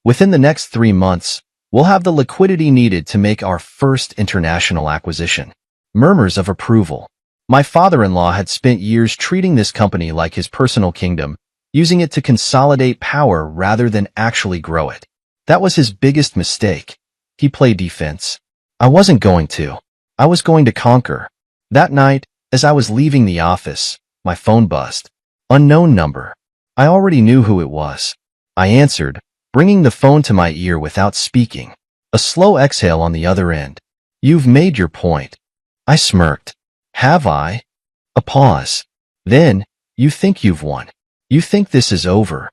Within the next 3 months, We'll have the liquidity needed to make our first international acquisition. Murmurs of approval. My father-in-law had spent years treating this company like his personal kingdom, using it to consolidate power rather than actually grow it. That was his biggest mistake. He played defense. I wasn't going to. I was going to conquer. That night, as I was leaving the office, my phone buzzed. Unknown number. I already knew who it was. I answered, bringing the phone to my ear without speaking. A slow exhale on the other end. You've made your point. I smirked. Have I? A pause. Then, you think you've won. You think this is over.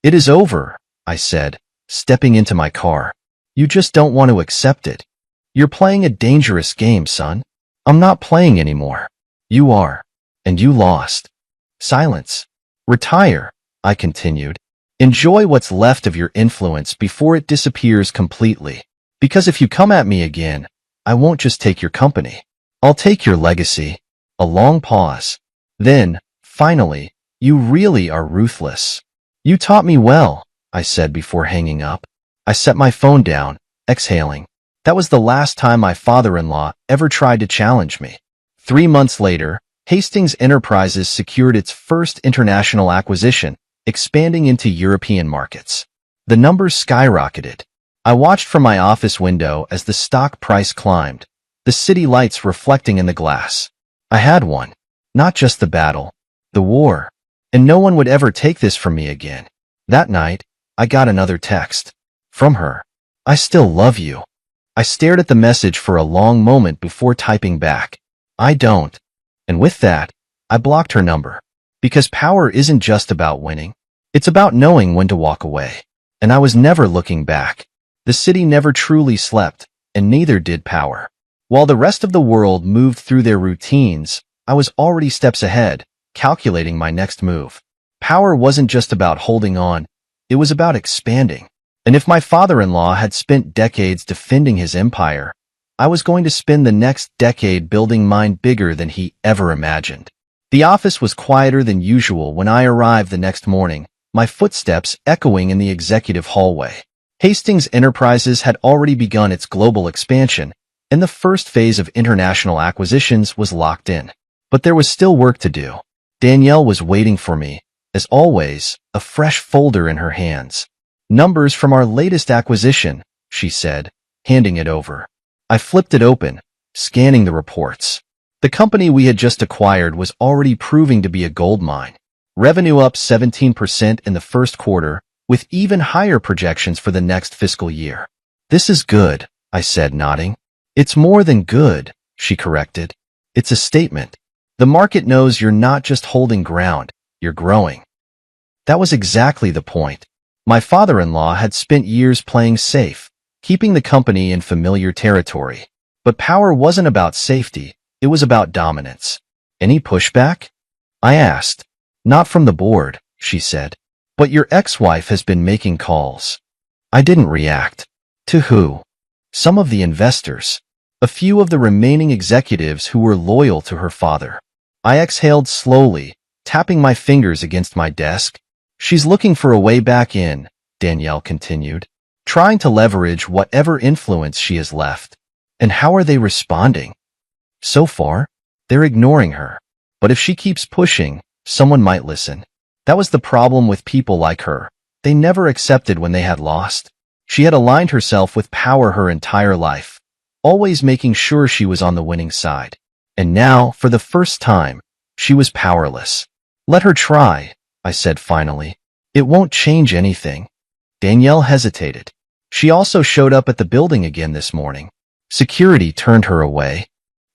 It is over, I said, stepping into my car. You just don't want to accept it. You're playing a dangerous game, son. I'm not playing anymore. You are. And you lost. Silence. Retire, I continued. Enjoy what's left of your influence before it disappears completely. Because if you come at me again, I won't just take your company. I'll take your legacy. A long pause. Then, finally, you really are ruthless. You taught me well, I said before hanging up. I set my phone down, exhaling. That was the last time my father-in-law ever tried to challenge me. 3 months later, Hastings Enterprises secured its first international acquisition, expanding into European markets. The numbers skyrocketed. I watched from my office window as the stock price climbed, the city lights reflecting in the glass. I had won. Not just the battle, the war. And no one would ever take this from me again. That night, I got another text. From her. I still love you. I stared at the message for a long moment before typing back. I don't. And with that, I blocked her number. Because power isn't just about winning. It's about knowing when to walk away. And I was never looking back. The city never truly slept, and neither did power. While the rest of the world moved through their routines, I was already steps ahead, calculating my next move. Power wasn't just about holding on, it was about expanding. And if my father-in-law had spent decades defending his empire, I was going to spend the next decade building mine bigger than he ever imagined. The office was quieter than usual when I arrived the next morning, my footsteps echoing in the executive hallway. Hastings Enterprises had already begun its global expansion, and the first phase of international acquisitions was locked in. But there was still work to do. Danielle was waiting for me, as always, a fresh folder in her hands. Numbers from our latest acquisition, she said, handing it over. I flipped it open, scanning the reports. The company we had just acquired was already proving to be a gold mine. Revenue up 17% in the first quarter, with even higher projections for the next fiscal year. This is good, I said, nodding. It's more than good, she corrected. It's a statement. The market knows you're not just holding ground, you're growing. That was exactly the point. My father-in-law had spent years playing safe, keeping the company in familiar territory. But power wasn't about safety, it was about dominance. Any pushback? I asked. Not from the board, she said. But your ex-wife has been making calls. I didn't react. To who? Some of the investors. A few of the remaining executives who were loyal to her father. I exhaled slowly, tapping my fingers against my desk. She's looking for a way back in, Danielle continued, trying to leverage whatever influence she has left. And how are they responding? So far, they're ignoring her. But if she keeps pushing, someone might listen. That was the problem with people like her. They never accepted when they had lost. She had aligned herself with power her entire life, always making sure she was on the winning side. And now, for the first time, she was powerless. Let her try, I said finally. It won't change anything. Danielle hesitated. She also showed up at the building again this morning. Security turned her away.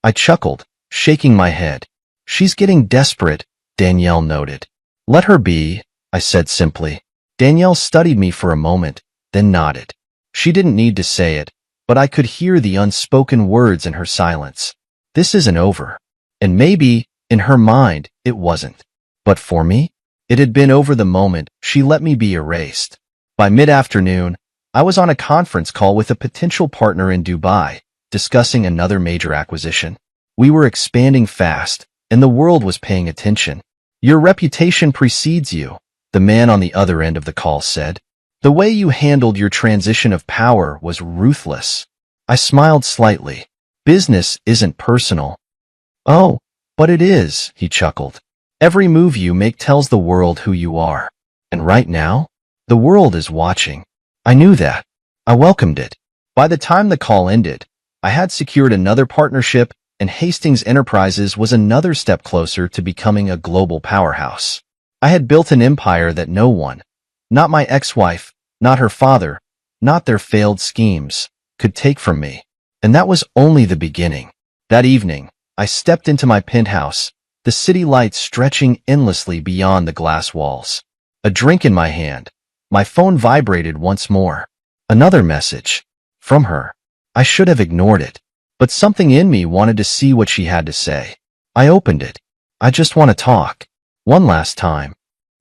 I chuckled, shaking my head. She's getting desperate, Danielle noted. Let her be, I said simply. Danielle studied me for a moment, then nodded. She didn't need to say it, but I could hear the unspoken words in her silence. This isn't over. And maybe, in her mind, it wasn't. But for me, it had been over the moment she let me be erased. By mid-afternoon, I was on a conference call with a potential partner in Dubai, discussing another major acquisition. We were expanding fast, and the world was paying attention. Your reputation precedes you, the man on the other end of the call said. The way you handled your transition of power was ruthless. I smiled slightly. Business isn't personal. Oh, but it is, he chuckled. Every move you make tells the world who you are. And right now, the world is watching. I knew that. I welcomed it. By the time the call ended, I had secured another partnership, and Hastings Enterprises was another step closer to becoming a global powerhouse. I had built an empire that no one, not my ex-wife, not her father, not their failed schemes, could take from me. And that was only the beginning. That evening, I stepped into my penthouse, the city lights stretching endlessly beyond the glass walls. A drink in my hand. My phone vibrated once more. Another message. From her. I should have ignored it. But something in me wanted to see what she had to say. I opened it. I just want to talk. One last time.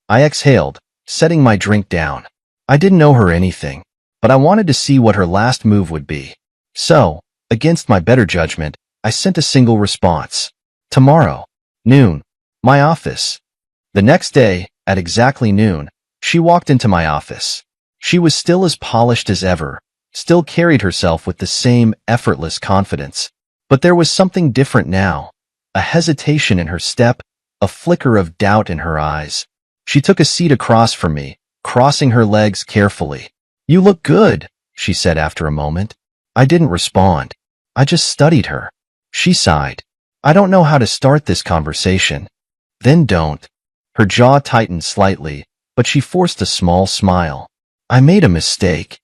I exhaled, setting my drink down. I didn't know her anything, but I wanted to see what her last move would be. So, against my better judgment, I sent a single response. Tomorrow. Noon. My office. The next day, at exactly noon, she walked into my office. She was still as polished as ever, still carried herself with the same effortless confidence. But there was something different now. A hesitation in her step, a flicker of doubt in her eyes. She took a seat across from me, crossing her legs carefully. You look good, she said after a moment. I didn't respond. I just studied her. She sighed. I don't know how to start this conversation. Then don't. Her jaw tightened slightly, but she forced a small smile. I made a mistake.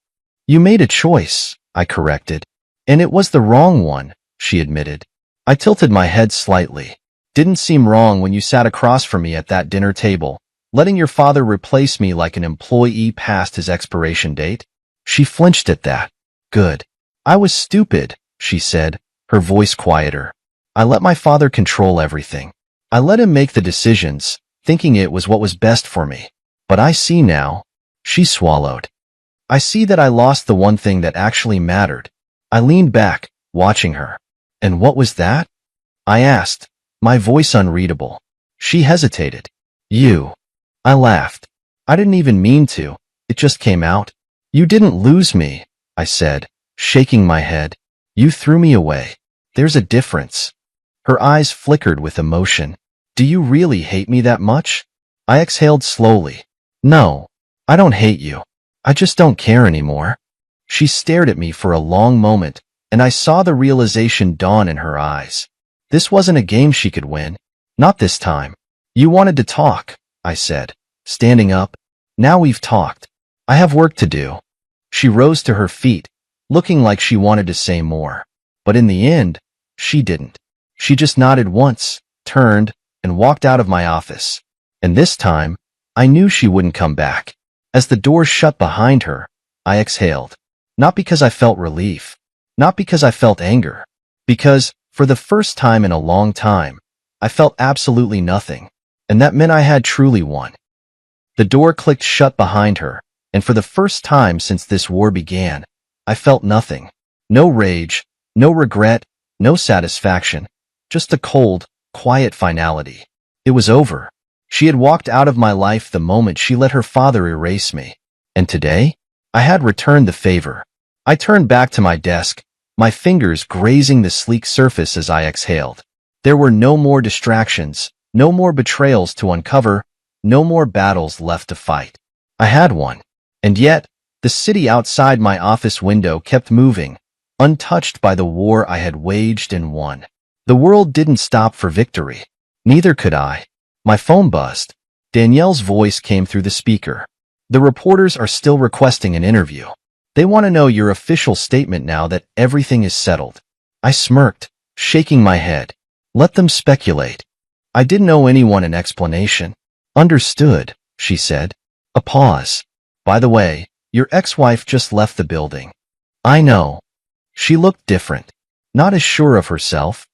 You made a choice, I corrected. And it was the wrong one, she admitted. I tilted my head slightly. Didn't seem wrong when you sat across from me at that dinner table, letting your father replace me like an employee past his expiration date. She flinched at that. Good. I was stupid, she said, her voice quieter. I let my father control everything. I let him make the decisions, thinking it was what was best for me. But I see now. She swallowed. I see that I lost the one thing that actually mattered. I leaned back, watching her. And what was that? I asked, my voice unreadable. She hesitated. You. I laughed. I didn't even mean to. It just came out. You didn't lose me, I said, shaking my head. You threw me away. There's a difference. Her eyes flickered with emotion. Do you really hate me that much? I exhaled slowly. No, I don't hate you. I just don't care anymore. She stared at me for a long moment, and I saw the realization dawn in her eyes. This wasn't a game she could win. Not this time. You wanted to talk, I said, standing up. Now we've talked. I have work to do. She rose to her feet, looking like she wanted to say more. But in the end, she didn't. She just nodded once, turned, and walked out of my office. And this time, I knew she wouldn't come back. As the door shut behind her, I exhaled. Not because I felt relief. Not because I felt anger. Because, for the first time in a long time, I felt absolutely nothing. And that meant I had truly won. The door clicked shut behind her, and for the first time since this war began, I felt nothing. No rage, no regret, no satisfaction. Just a cold, quiet finality. It was over. She had walked out of my life the moment she let her father erase me. And today, I had returned the favor. I turned back to my desk, my fingers grazing the sleek surface as I exhaled. There were no more distractions, no more betrayals to uncover, no more battles left to fight. I had one. And yet, the city outside my office window kept moving, untouched by the war I had waged and won. The world didn't stop for victory. Neither could I. My phone buzzed. Danielle's voice came through the speaker. The reporters are still requesting an interview. They want to know your official statement now that everything is settled. I smirked, shaking my head. Let them speculate. I didn't owe anyone an explanation. Understood, she said. A pause. By the way, your ex-wife just left the building. I know. She looked different. Not as sure of herself.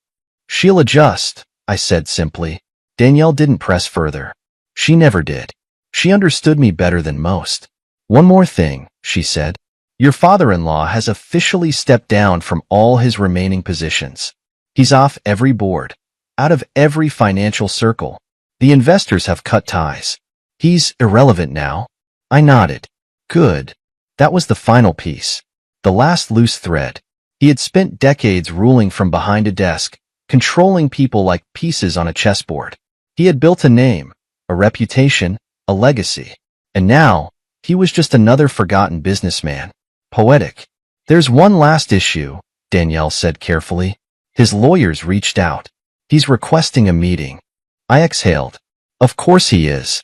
She'll adjust, I said simply. Danielle didn't press further. She never did. She understood me better than most. One more thing, she said. Your father-in-law has officially stepped down from all his remaining positions. He's off every board, out of every financial circle. The investors have cut ties. He's irrelevant now. I nodded. Good. That was the final piece. The last loose thread. He had spent decades ruling from behind a desk, controlling people like pieces on a chessboard. He had built a name, a reputation, a legacy. And now, he was just another forgotten businessman. Poetic. There's one last issue, Danielle said carefully. His lawyers reached out. He's requesting a meeting. I exhaled. Of course he is.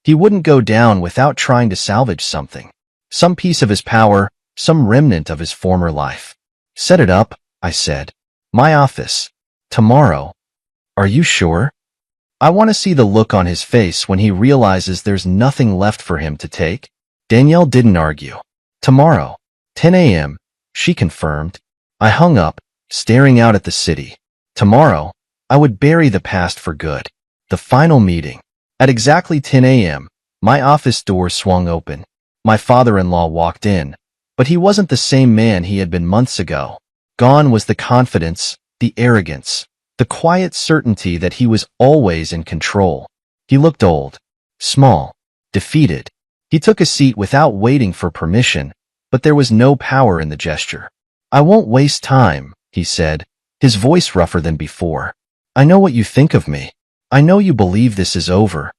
He wouldn't go down without trying to salvage something. Some piece of his power, some remnant of his former life. Set it up, I said. My office. Tomorrow. Are you sure? I want to see the look on his face when he realizes there's nothing left for him to take. Danielle didn't argue. Tomorrow. 10 a.m., she confirmed. I hung up, staring out at the city. Tomorrow, I would bury the past for good. The final meeting. At exactly 10 a.m., my office door swung open. My father-in-law walked in, but he wasn't the same man he had been months ago. Gone was the confidence, the arrogance, the quiet certainty that he was always in control. He looked old, small, defeated. He took a seat without waiting for permission, but there was no power in the gesture. I won't waste time, he said, his voice rougher than before. I know what you think of me. I know you believe this is over.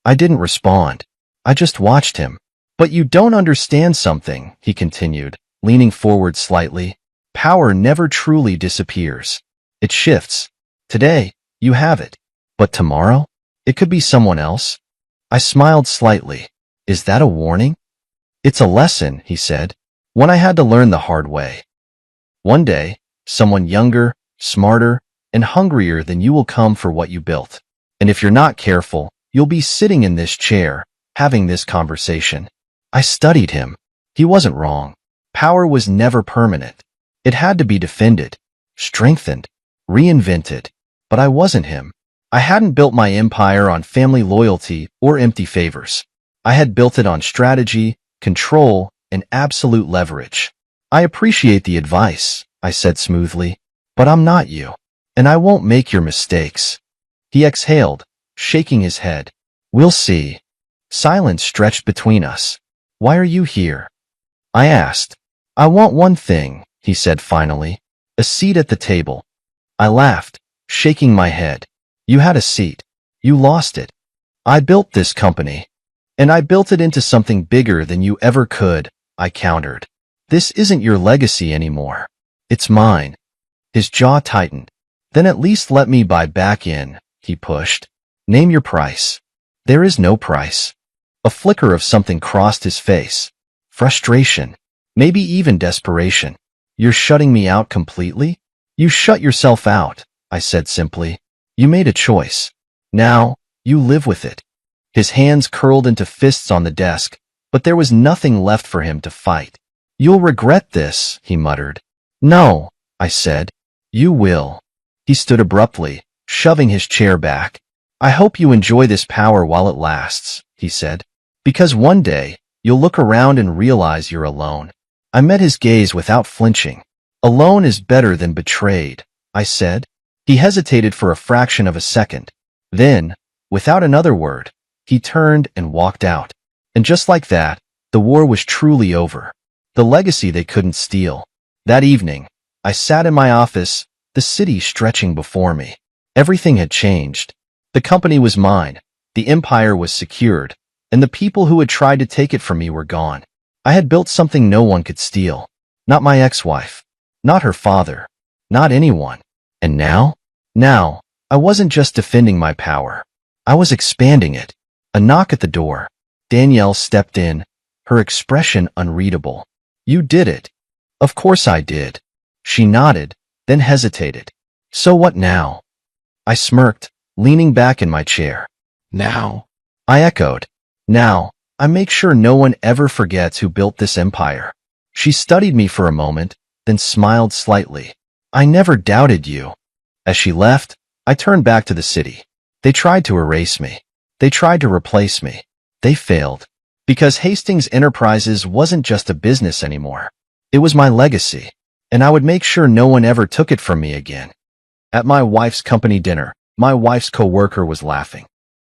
I didn't respond. I just watched him. But you don't understand something, he continued, leaning forward slightly. Power never truly disappears. It shifts. Today, you have it. But tomorrow? It could be someone else. I smiled slightly. Is that a warning? It's a lesson, he said. One I had to learn the hard way. One day, someone younger, smarter, and hungrier than you will come for what you built. And if you're not careful, you'll be sitting in this chair, having this conversation. I studied him. He wasn't wrong. Power was never permanent. It had to be defended, strengthened, reinvented. But I wasn't him. I hadn't built my empire on family loyalty or empty favors. I had built it on strategy, control, and absolute leverage. I appreciate the advice, I said smoothly, but I'm not you, and I won't make your mistakes. He exhaled, shaking his head. We'll see. Silence stretched between us. Why are you here? I asked. I want one thing, he said finally. A seat at the table. I laughed, shaking my head. You had a seat. You lost it. I built this company. And I built it into something bigger than you ever could, I countered. This isn't your legacy anymore. It's mine. His jaw tightened. Then at least let me buy back in, he pushed. Name your price. There is no price. A flicker of something crossed his face. Frustration. Maybe even desperation. You're shutting me out completely? You shut yourself out, I said simply. You made a choice. Now, you live with it. His hands curled into fists on the desk, but there was nothing left for him to fight. You'll regret this, he muttered. No, I said. You will. He stood abruptly, shoving his chair back. I hope you enjoy this power while it lasts, he said. Because one day, you'll look around and realize you're alone. I met his gaze without flinching. Alone is better than betrayed, I said. He hesitated for a fraction of a second. Then, without another word, he turned and walked out. And just like that, the war was truly over. The legacy they couldn't steal. That evening, I sat in my office, the city stretching before me. Everything had changed. The company was mine, the empire was secured, and the people who had tried to take it from me were gone. I had built something no one could steal. Not my ex-wife. Not her father. Not anyone. And now? Now, I wasn't just defending my power. I was expanding it. A knock at the door. Danielle stepped in, her expression unreadable. You did it. Of course I did. She nodded, then hesitated. So what now? I smirked, leaning back in my chair. Now? I echoed. Now, I make sure no one ever forgets who built this empire. She studied me for a moment, then smiled slightly. I never doubted you. As she left, I turned back to the city. They tried to erase me. They tried to replace me. They failed. Because Hastings Enterprises wasn't just a business anymore. It was my legacy, and I would make sure no one ever took it from me again. At my wife's company dinner, my wife's coworker was laughing.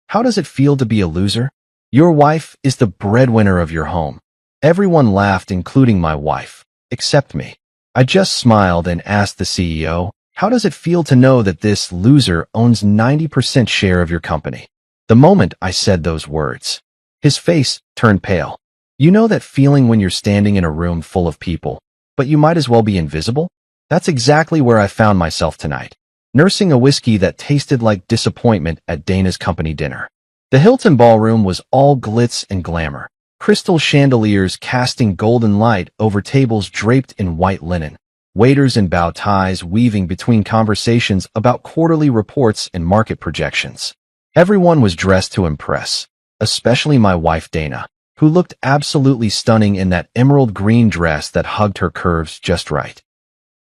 How does it feel to be a loser? Your wife is the breadwinner of your home. Everyone laughed, including my wife, except me. I just smiled and asked the CEO, "How does it feel to know that this loser owns 90% share of your company?" The moment I said those words, his face turned pale. You know that feeling when you're standing in a room full of people, but you might as well be invisible? That's exactly where I found myself tonight, nursing a whiskey that tasted like disappointment at Dana's company dinner. The Hilton ballroom was all glitz and glamour, crystal chandeliers casting golden light over tables draped in white linen, waiters in bow ties weaving between conversations about quarterly reports and market projections. Everyone was dressed to impress, especially my wife Dana, who looked absolutely stunning in that emerald green dress that hugged her curves just right.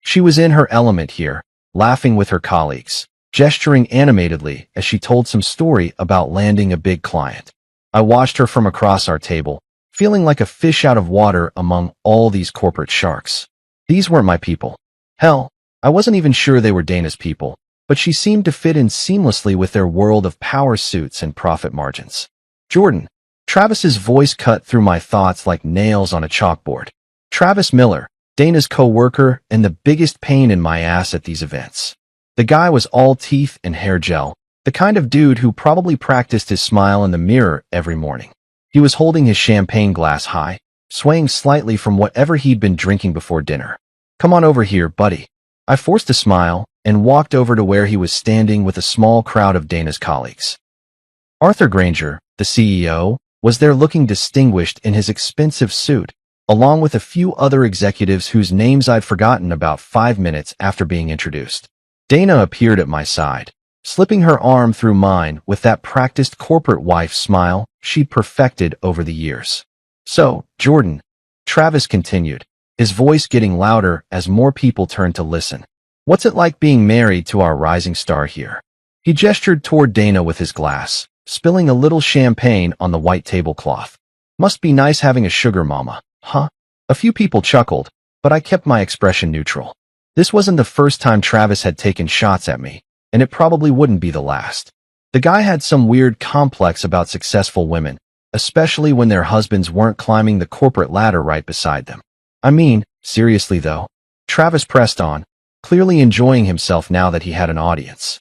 She was in her element here, laughing with her colleagues, gesturing animatedly as she told some story about landing a big client. I watched her from across our table, feeling like a fish out of water among all these corporate sharks. These weren't my people. Hell, I wasn't even sure they were Dana's people, but she seemed to fit in seamlessly with their world of power suits and profit margins. Jordan. Travis's voice cut through my thoughts like nails on a chalkboard. Travis Miller, Dana's co-worker and the biggest pain in my ass at these events. The guy was all teeth and hair gel, the kind of dude who probably practiced his smile in the mirror every morning. He was holding his champagne glass high, swaying slightly from whatever he'd been drinking before dinner. "Come on over here, buddy." I forced a smile and walked over to where he was standing with a small crowd of Dana's colleagues. Arthur Granger, the CEO, was there looking distinguished in his expensive suit, along with a few other executives whose names I'd forgotten about 5 minutes after being introduced. Dana appeared at my side, slipping her arm through mine with that practiced corporate wife smile she'd perfected over the years. "So, Jordan," Travis continued, his voice getting louder as more people turned to listen. "What's it like being married to our rising star here?" He gestured toward Dana with his glass, spilling a little champagne on the white tablecloth. "Must be nice having a sugar mama, huh?" A few people chuckled, but I kept my expression neutral. This wasn't the first time Travis had taken shots at me, and it probably wouldn't be the last. The guy had some weird complex about successful women, especially when their husbands weren't climbing the corporate ladder right beside them. "I mean, seriously though," Travis pressed on, clearly enjoying himself now that he had an audience.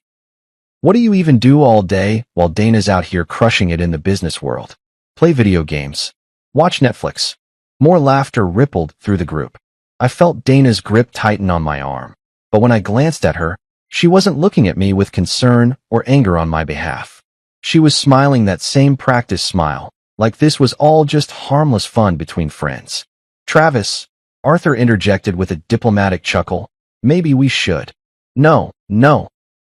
"What do you even do all day while Dana's out here crushing it in the business world? Play video games. Watch Netflix." More laughter rippled through the group. I felt Dana's grip tighten on my arm, but when I glanced at her, she wasn't looking at me with concern or anger on my behalf. She was smiling that same practice smile, like this was all just harmless fun between friends. "Travis," Arthur interjected with a diplomatic chuckle, "maybe we should." No,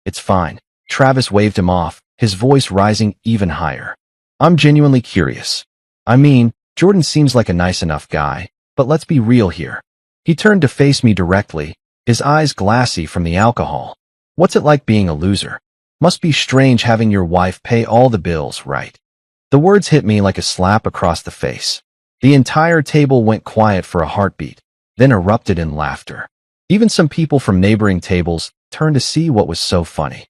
it's fine." Travis waved him off, his voice rising even higher. "I'm genuinely curious. I mean, Jordan seems like a nice enough guy, but let's be real here." He turned to face me directly, his eyes glassy from the alcohol. "What's it like being a loser? Must be strange having your wife pay all the bills, right?" The words hit me like a slap across the face. The entire table went quiet for a heartbeat, then erupted in laughter. Even some people from neighboring tables turned to see what was so funny.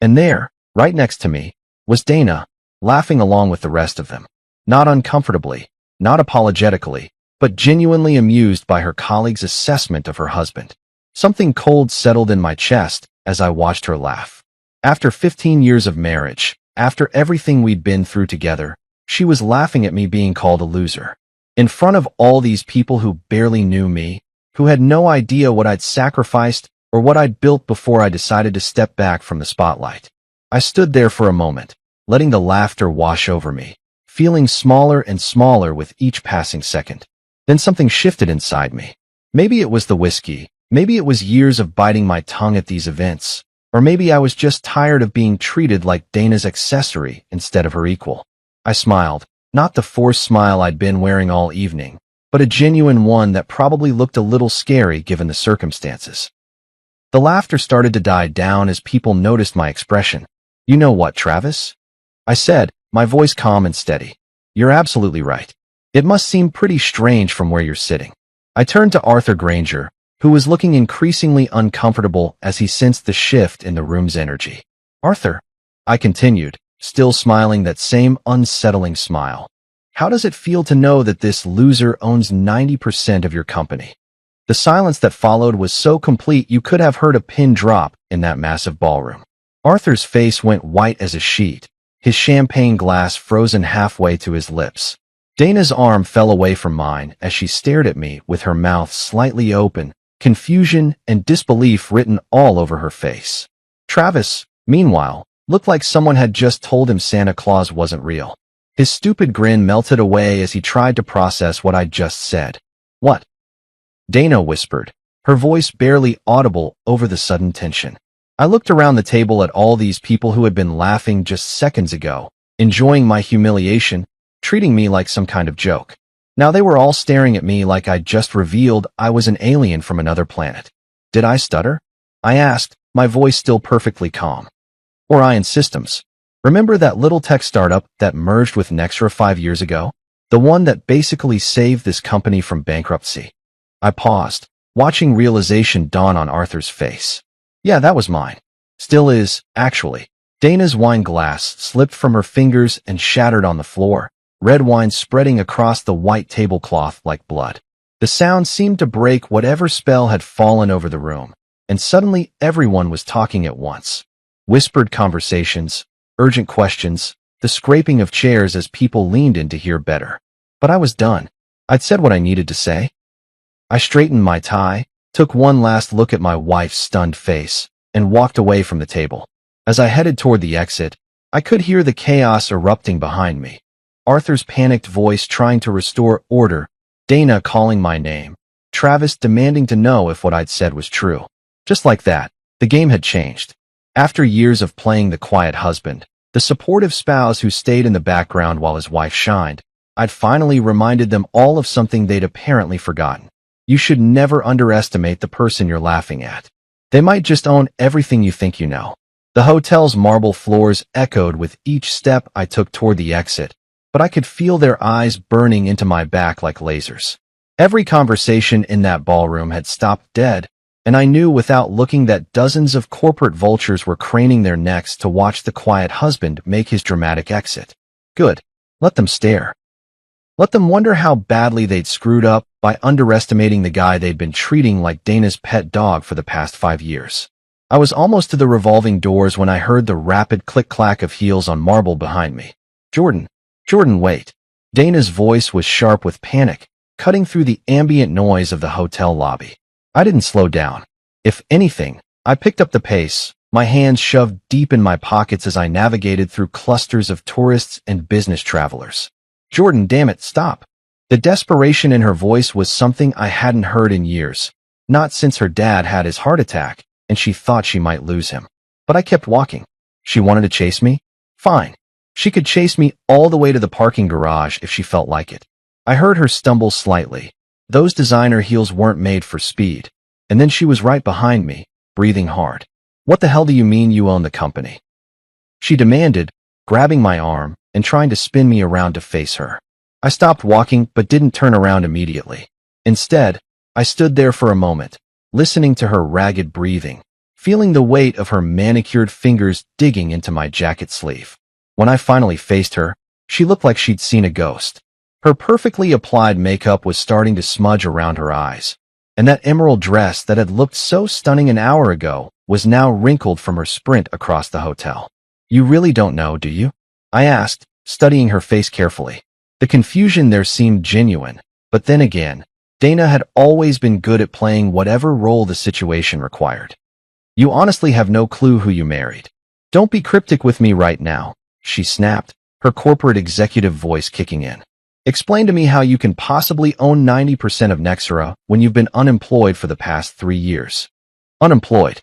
And there, right next to me, was Dana, laughing along with the rest of them. Not uncomfortably, not apologetically, but genuinely amused by her colleague's assessment of her husband. Something cold settled in my chest as I watched her laugh. After 15 years of marriage, after everything we'd been through together, she was laughing at me being called a loser. In front of all these people who barely knew me, who had no idea what I'd sacrificed or what I'd built before I decided to step back from the spotlight. I stood there for a moment, letting the laughter wash over me, feeling smaller and smaller with each passing second. Then something shifted inside me. Maybe it was the whiskey, maybe it was years of biting my tongue at these events, or maybe I was just tired of being treated like Dana's accessory instead of her equal. I smiled, not the forced smile I'd been wearing all evening, but a genuine one that probably looked a little scary given the circumstances. The laughter started to die down as people noticed my expression. "You know what, Travis?" I said, my voice calm and steady. "You're absolutely right. It must seem pretty strange from where you're sitting." I turned to Arthur Granger, who was looking increasingly uncomfortable as he sensed the shift in the room's energy. "Arthur," I continued, still smiling that same unsettling smile. How does it feel to know that this loser owns 90% of your company? The silence that followed was so complete you could have heard a pin drop in that massive ballroom. Arthur's face went white as a sheet, his champagne glass frozen halfway to his lips. Dana's arm fell away from mine as she stared at me with her mouth slightly open, confusion and disbelief written all over her face. Travis, meanwhile, looked like someone had just told him Santa Claus wasn't real. His stupid grin melted away as he tried to process what I'd just said. "What?" Dana whispered, her voice barely audible over the sudden tension. I looked around the table at all these people who had been laughing just seconds ago, enjoying my humiliation, treating me like some kind of joke. Now they were all staring at me like I'd just revealed I was an alien from another planet. Did I stutter? I asked, my voice still perfectly calm. Orion Systems. Remember that little tech startup that merged with Nextra 5 years ago? The one that basically saved this company from bankruptcy. I paused, watching realization dawn on Arthur's face. Yeah, that was mine. Still is, actually. Dana's wine glass slipped from her fingers and shattered on the floor, red wine spreading across the white tablecloth like blood. The sound seemed to break whatever spell had fallen over the room, and suddenly everyone was talking at once. Whispered conversations, urgent questions, the scraping of chairs as people leaned in to hear better. But I was done. I'd said what I needed to say. I straightened my tie, took one last look at my wife's stunned face, and walked away from the table. As I headed toward the exit, I could hear the chaos erupting behind me. Arthur's panicked voice trying to restore order, Dana calling my name, Travis demanding to know if what I'd said was true. Just like that, the game had changed. After years of playing the quiet husband, the supportive spouse who stayed in the background while his wife shined, I'd finally reminded them all of something they'd apparently forgotten. You should never underestimate the person you're laughing at. They might just own everything you think you know. The hotel's marble floors echoed with each step I took toward the exit, but I could feel their eyes burning into my back like lasers. Every conversation in that ballroom had stopped dead, and I knew without looking that dozens of corporate vultures were craning their necks to watch the quiet husband make his dramatic exit. Good. Let them stare. Let them wonder how badly they'd screwed up by underestimating the guy they'd been treating like Dana's pet dog for the past 5 years. I was almost to the revolving doors when I heard the rapid click-clack of heels on marble behind me. Jordan, wait. Dana's voice was sharp with panic, cutting through the ambient noise of the hotel lobby. I didn't slow down. If anything, I picked up the pace, my hands shoved deep in my pockets as I navigated through clusters of tourists and business travelers. Jordan, damn it, stop. The desperation in her voice was something I hadn't heard in years, not since her dad had his heart attack, and she thought she might lose him. But I kept walking. She wanted to chase me? Fine. She could chase me all the way to the parking garage if she felt like it. I heard her stumble slightly. Those designer heels weren't made for speed. And then she was right behind me, breathing hard. What the hell do you mean you own the company? She demanded, grabbing my arm and trying to spin me around to face her. I stopped walking but didn't turn around immediately. Instead, I stood there for a moment, listening to her ragged breathing, feeling the weight of her manicured fingers digging into my jacket sleeve. When I finally faced her, she looked like she'd seen a ghost. Her perfectly applied makeup was starting to smudge around her eyes, and that emerald dress that had looked so stunning an hour ago was now wrinkled from her sprint across the hotel. You really don't know, do you? I asked, studying her face carefully. The confusion there seemed genuine, but then again, Dana had always been good at playing whatever role the situation required. You honestly have no clue who you married. Don't be cryptic with me right now, she snapped, her corporate executive voice kicking in. Explain to me how you can possibly own 90% of Nexera when you've been unemployed for the past 3 years. Unemployed.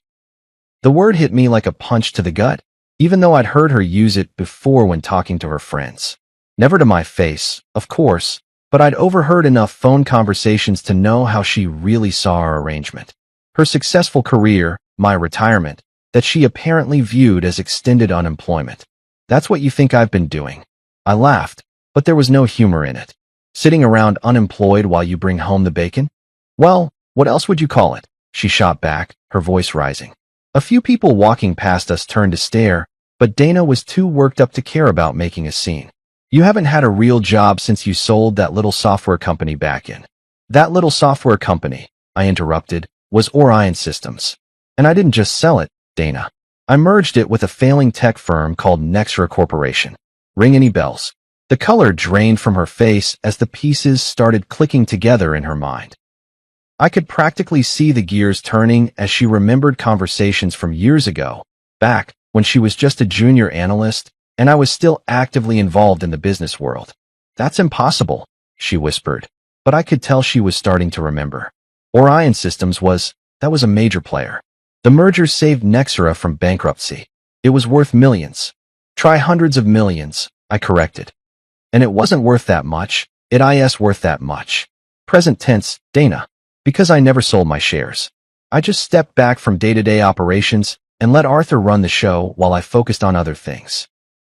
The word hit me like a punch to the gut, even though I'd heard her use it before when talking to her friends. Never to my face, of course, but I'd overheard enough phone conversations to know how she really saw our arrangement. Her successful career, my retirement, that she apparently viewed as extended unemployment. That's what you think I've been doing. I laughed, but there was no humor in it. Sitting around unemployed while you bring home the bacon? Well, what else would you call it? She shot back, her voice rising. A few people walking past us turned to stare, but Dana was too worked up to care about making a scene. You haven't had a real job since you sold that little software company back in. That little software company, I interrupted, was Orion Systems. And I didn't just sell it, Dana. I merged it with a failing tech firm called Nexra Corporation. Ring any bells? The color drained from her face as the pieces started clicking together in her mind. I could practically see the gears turning as she remembered conversations from years ago, back when she was just a junior analyst and I was still actively involved in the business world. That's impossible, she whispered, but I could tell she was starting to remember. Orion Systems that was a major player. The merger saved Nexra from bankruptcy. It was worth millions. Try hundreds of millions, I corrected. And it wasn't worth that much, it is worth that much. Present tense, Dana. Because I never sold my shares. I just stepped back from day-to-day operations and let Arthur run the show while I focused on other things.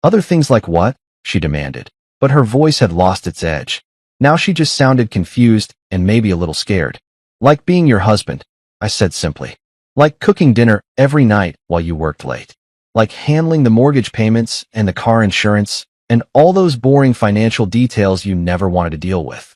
Other things like what? She demanded. But her voice had lost its edge. Now she just sounded confused and maybe a little scared. Like being your husband, I said simply. Like cooking dinner every night while you worked late. Like handling the mortgage payments and the car insurance and all those boring financial details you never wanted to deal with.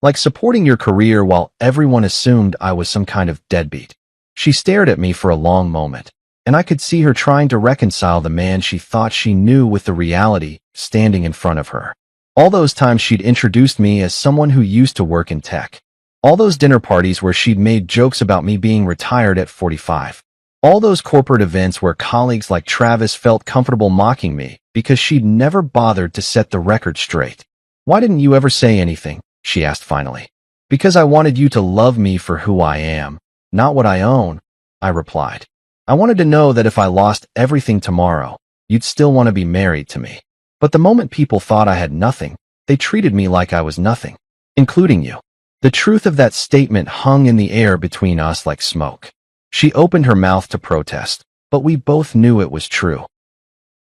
Like supporting your career while everyone assumed I was some kind of deadbeat. She stared at me for a long moment, and I could see her trying to reconcile the man she thought she knew with the reality standing in front of her. All those times she'd introduced me as someone who used to work in tech. All those dinner parties where she'd made jokes about me being retired at 45. All those corporate events where colleagues like Travis felt comfortable mocking me because she'd never bothered to set the record straight. Why didn't you ever say anything? She asked finally. Because I wanted you to love me for who I am, not what I own, I replied. I wanted to know that if I lost everything tomorrow, you'd still want to be married to me. But the moment people thought I had nothing, they treated me like I was nothing, including you. The truth of that statement hung in the air between us like smoke. She opened her mouth to protest, but we both knew it was true.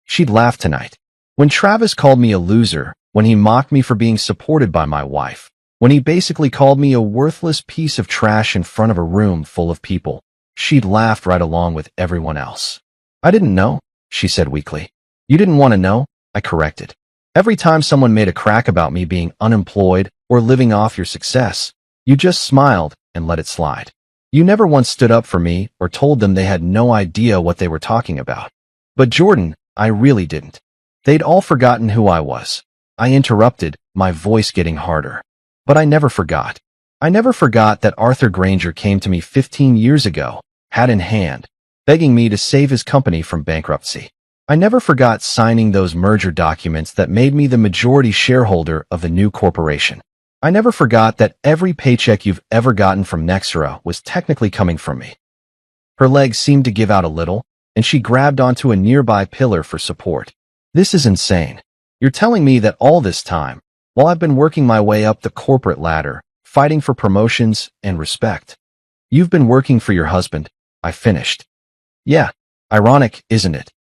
She'd laugh tonight. When Travis called me a loser, when he mocked me for being supported by my wife, when he basically called me a worthless piece of trash in front of a room full of people, she'd laughed right along with everyone else. I didn't know, she said weakly. You didn't want to know, I corrected. Every time someone made a crack about me being unemployed or living off your success, you just smiled and let it slide. You never once stood up for me or told them they had no idea what they were talking about. But Jordan, I really didn't. They'd all forgotten who I was. I interrupted, my voice getting harder. But I never forgot. I never forgot that Arthur Granger came to me 15 years ago, hat in hand, begging me to save his company from bankruptcy. I never forgot signing those merger documents that made me the majority shareholder of the new corporation. I never forgot that every paycheck you've ever gotten from Nexra was technically coming from me. Her legs seemed to give out a little, and she grabbed onto a nearby pillar for support. This is insane. You're telling me that all this time, while I've been working my way up the corporate ladder, fighting for promotions and respect, you've been working for your husband, I finished. Yeah, ironic, isn't it?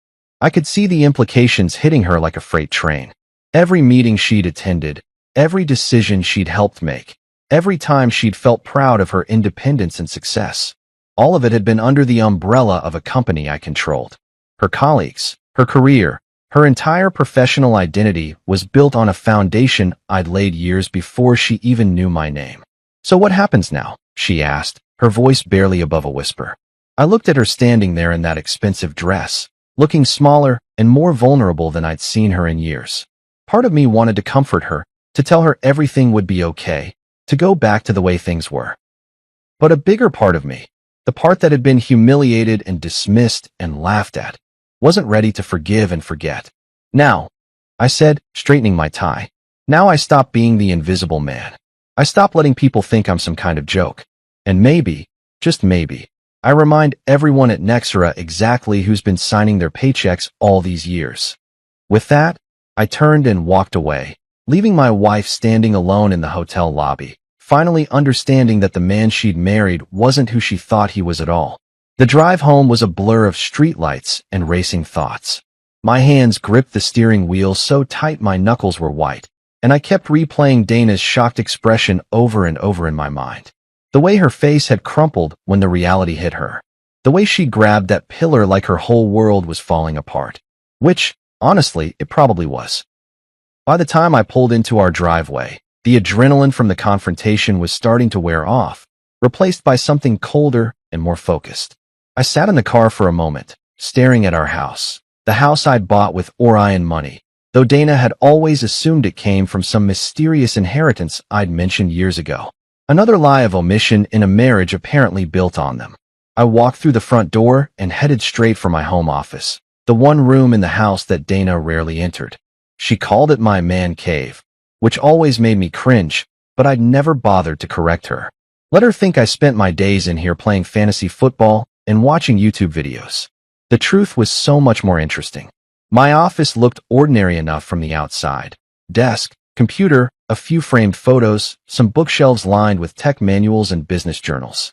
I could see the implications hitting her like a freight train. Every meeting she'd attended, every decision she'd helped make, every time she'd felt proud of her independence and success, all of it had been under the umbrella of a company I controlled. Her colleagues, her career, her entire professional identity was built on a foundation I'd laid years before she even knew my name. So what happens now? She asked, her voice barely above a whisper. I looked at her standing there in that expensive dress, looking smaller and more vulnerable than I'd seen her in years. Part of me wanted to comfort her, to tell her everything would be okay, to go back to the way things were. But a bigger part of me, the part that had been humiliated and dismissed and laughed at, wasn't ready to forgive and forget. Now, I said, straightening my tie, now I stop being the invisible man. I stop letting people think I'm some kind of joke. And maybe, just maybe, I remind everyone at Nexra exactly who's been signing their paychecks all these years. With that, I turned and walked away, leaving my wife standing alone in the hotel lobby, finally understanding that the man she'd married wasn't who she thought he was at all. The drive home was a blur of streetlights and racing thoughts. My hands gripped the steering wheel so tight my knuckles were white, and I kept replaying Dana's shocked expression over and over in my mind. The way her face had crumpled when the reality hit her. The way she grabbed that pillar like her whole world was falling apart. Which, honestly, it probably was. By the time I pulled into our driveway, the adrenaline from the confrontation was starting to wear off, replaced by something colder and more focused. I sat in the car for a moment, staring at our house, the house I'd bought with Orion money, though Dana had always assumed it came from some mysterious inheritance I'd mentioned years ago. Another lie of omission in a marriage apparently built on them. I walked through the front door and headed straight for my home office, the one room in the house that Dana rarely entered. She called it my man cave, which always made me cringe, but I'd never bothered to correct her. Let her think I spent my days in here playing fantasy football and watching YouTube videos. The truth was so much more interesting. My office looked ordinary enough from the outside. Desk, computer, a few framed photos, some bookshelves lined with tech manuals and business journals.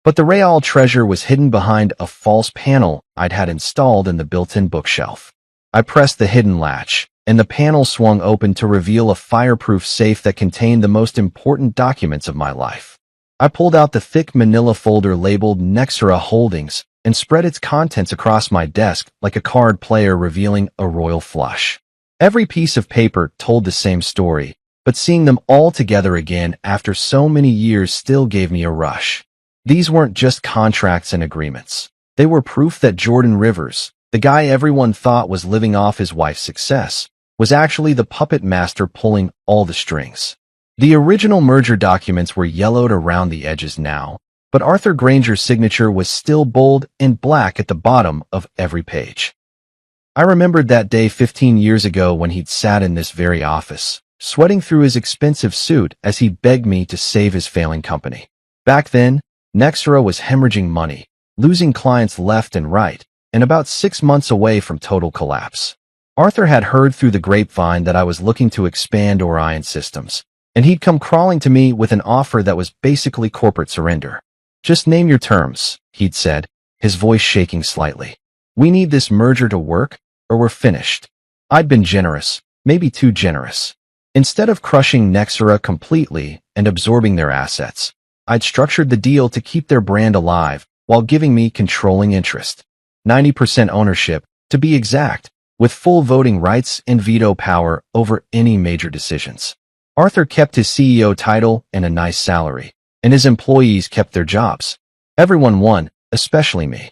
But the real treasure was hidden behind a false panel I'd had installed in the built-in bookshelf. I pressed the hidden latch, and the panel swung open to reveal a fireproof safe that contained the most important documents of my life. I pulled out the thick manila folder labeled Nexera Holdings and spread its contents across my desk like a card player revealing a royal flush. Every piece of paper told the same story, but seeing them all together again after so many years still gave me a rush. These weren't just contracts and agreements. They were proof that Jordan Rivers, the guy everyone thought was living off his wife's success, was actually the puppet master pulling all the strings. The original merger documents were yellowed around the edges now, but Arthur Granger's signature was still bold and black at the bottom of every page. I remembered that day 15 years ago when he'd sat in this very office, sweating through his expensive suit as he begged me to save his failing company. Back then, Nexera was hemorrhaging money, losing clients left and right, and about 6 months away from total collapse. Arthur had heard through the grapevine that I was looking to expand Orion Systems, and he'd come crawling to me with an offer that was basically corporate surrender. "Just name your terms," he'd said, his voice shaking slightly. "We need this merger to work, or we're finished." I'd been generous, maybe too generous. Instead of crushing Nexera completely and absorbing their assets, I'd structured the deal to keep their brand alive while giving me controlling interest. 90% ownership, to be exact, with full voting rights and veto power over any major decisions. Arthur kept his CEO title and a nice salary, and his employees kept their jobs. Everyone won, especially me.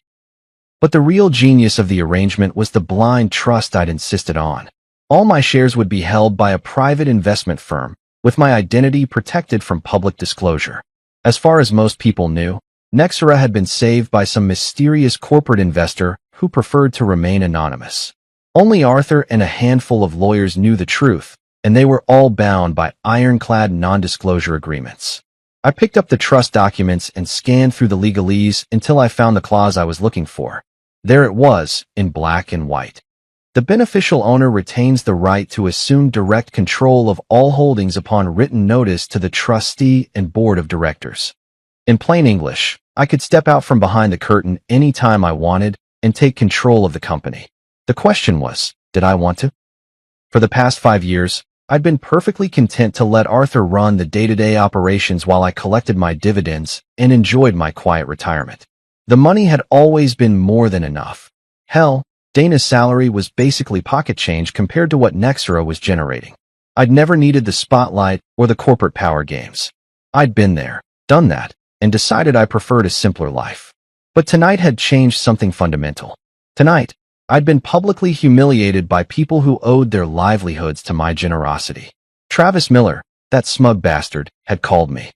But the real genius of the arrangement was the blind trust I'd insisted on. All my shares would be held by a private investment firm, with my identity protected from public disclosure. As far as most people knew, Nexera had been saved by some mysterious corporate investor who preferred to remain anonymous. Only Arthur and a handful of lawyers knew the truth, and they were all bound by ironclad non-disclosure agreements. I picked up the trust documents and scanned through the legalese until I found the clause I was looking for. There it was, in black and white. The beneficial owner retains the right to assume direct control of all holdings upon written notice to the trustee and board of directors. In plain English, I could step out from behind the curtain any time I wanted and take control of the company. The question was, did I want to? For the past 5 years, I'd been perfectly content to let Arthur run the day-to-day operations while I collected my dividends and enjoyed my quiet retirement. The money had always been more than enough. Hell, Dana's salary was basically pocket change compared to what Nexera was generating. I'd never needed the spotlight or the corporate power games. I'd been there, done that, and decided I preferred a simpler life. But tonight had changed something fundamental. Tonight, I'd been publicly humiliated by people who owed their livelihoods to my generosity. Travis Miller, that smug bastard, had called me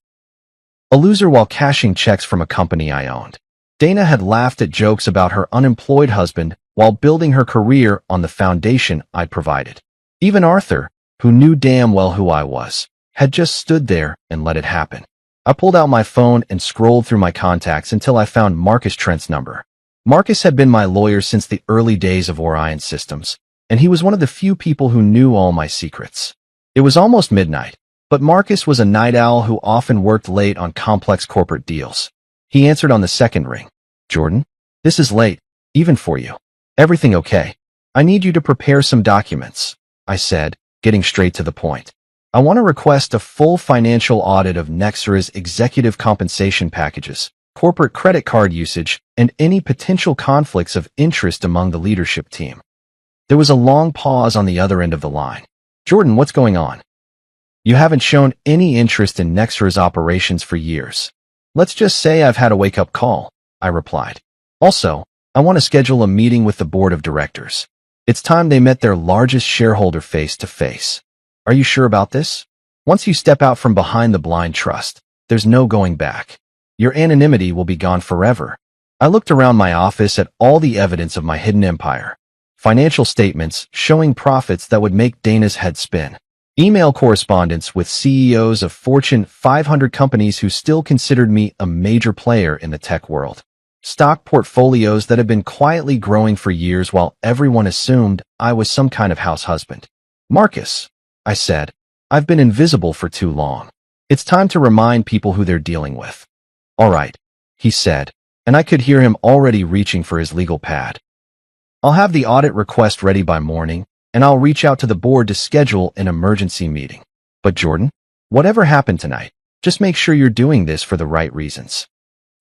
a loser while cashing checks from a company I owned. Dana had laughed at jokes about her unemployed husband while building her career on the foundation I'd provided. Even Arthur, who knew damn well who I was, had just stood there and let it happen. I pulled out my phone and scrolled through my contacts until I found Marcus Trent's number. Marcus had been my lawyer since the early days of Orion Systems, and he was one of the few people who knew all my secrets. It was almost midnight, but Marcus was a night owl who often worked late on complex corporate deals. He answered on the second ring. "Jordan, this is late, even for you. Everything okay? I need you to prepare some documents," I said, getting straight to the point. "I want to request a full financial audit of Nexera's executive compensation packages, corporate credit card usage, and any potential conflicts of interest among the leadership team." There was a long pause on the other end of the line. Jordan, what's going on? You haven't shown any interest in Nextra's operations for years. Let's just say I've had a wake-up call, I replied. Also, I want to schedule a meeting with the board of directors. It's time they met their largest shareholder face to face. Are you sure about this? Once you step out from behind the blind trust, there's no going back. Your anonymity will be gone forever. I looked around my office at all the evidence of my hidden empire. Financial statements showing profits that would make Dana's head spin. Email correspondence with CEOs of Fortune 500 companies who still considered me a major player in the tech world. Stock portfolios that had been quietly growing for years while everyone assumed I was some kind of house husband. Marcus, I said, I've been invisible for too long. It's time to remind people who they're dealing with. All right, he said, and I could hear him already reaching for his legal pad. I'll have the audit request ready by morning, and I'll reach out to the board to schedule an emergency meeting. But Jordan, whatever happened tonight, just make sure you're doing this for the right reasons.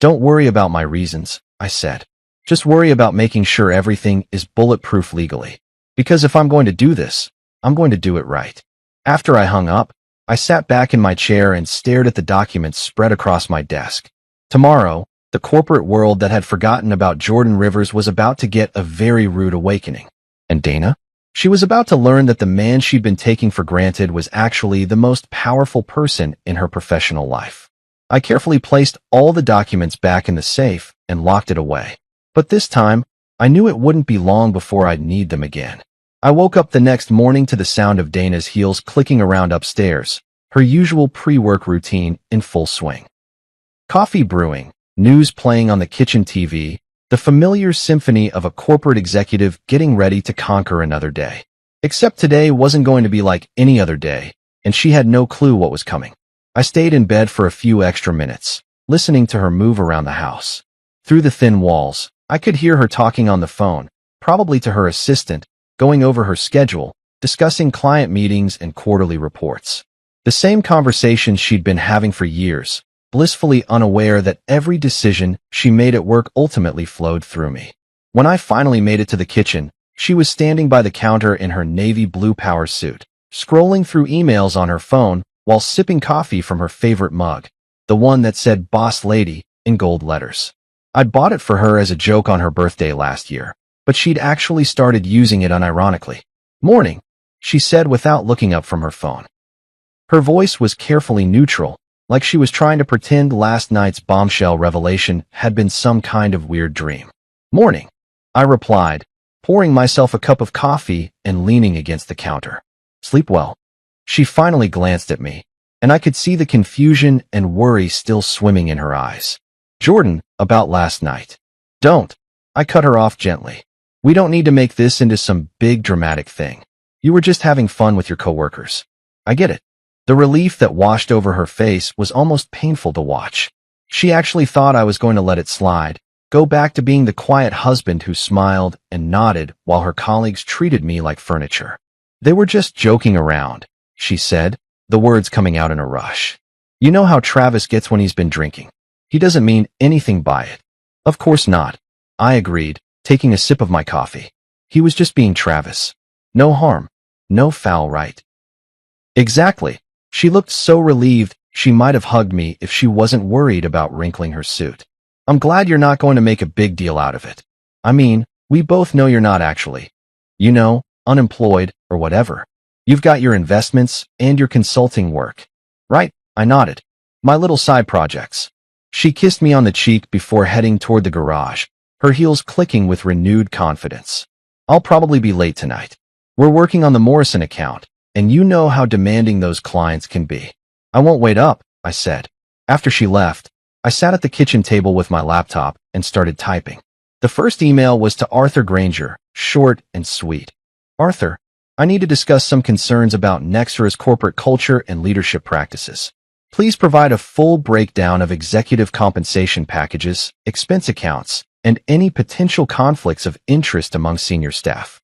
Don't worry about my reasons, I said. Just worry about making sure everything is bulletproof legally. Because if I'm going to do this, I'm going to do it right. After I hung up, I sat back in my chair and stared at the documents spread across my desk. Tomorrow, the corporate world that had forgotten about Jordan Rivers was about to get a very rude awakening. And Dana? She was about to learn that the man she'd been taking for granted was actually the most powerful person in her professional life. I carefully placed all the documents back in the safe and locked it away. But this time, I knew it wouldn't be long before I'd need them again. I woke up the next morning to the sound of Dana's heels clicking around upstairs, her usual pre-work routine in full swing. Coffee brewing, news playing on the kitchen TV, the familiar symphony of a corporate executive getting ready to conquer another day. Except today wasn't going to be like any other day, and she had no clue what was coming. I stayed in bed for a few extra minutes, listening to her move around the house. Through the thin walls, I could hear her talking on the phone, probably to her assistant, going over her schedule, discussing client meetings and quarterly reports. The same conversations she'd been having for years, blissfully unaware that every decision she made at work ultimately flowed through me. When I finally made it to the kitchen, she was standing by the counter in her navy blue power suit, scrolling through emails on her phone while sipping coffee from her favorite mug, the one that said Boss Lady in gold letters. I'd bought it for her as a joke on her birthday last year, but she'd actually started using it unironically. Morning, she said without looking up from her phone. Her voice was carefully neutral, like she was trying to pretend last night's bombshell revelation had been some kind of weird dream. Morning, I replied, pouring myself a cup of coffee and leaning against the counter. Sleep well. She finally glanced at me, and I could see the confusion and worry still swimming in her eyes. Jordan, about last night. Don't. I cut her off gently. We don't need to make this into some big dramatic thing. You were just having fun with your coworkers. I get it. The relief that washed over her face was almost painful to watch. She actually thought I was going to let it slide, go back to being the quiet husband who smiled and nodded while her colleagues treated me like furniture. They were just joking around, she said, the words coming out in a rush. You know how Travis gets when he's been drinking. He doesn't mean anything by it. Of course not, I agreed, taking a sip of my coffee. He was just being Travis. No harm, no foul, right? Exactly. She looked so relieved she might have hugged me if she wasn't worried about wrinkling her suit. I'm glad you're not going to make a big deal out of it. I mean, we both know you're not actually. You know, unemployed or whatever. You've got your investments and your consulting work. Right? I nodded. My little side projects. She kissed me on the cheek before heading toward the garage, her heels clicking with renewed confidence. I'll probably be late tonight. We're working on the Morrison account, and you know how demanding those clients can be. I won't wait up, I said. After she left, I sat at the kitchen table with my laptop and started typing. The first email was to Arthur Granger, short and sweet. Arthur, I need to discuss some concerns about Nextra's corporate culture and leadership practices. Please provide a full breakdown of executive compensation packages, expense accounts, and any potential conflicts of interest among senior staff.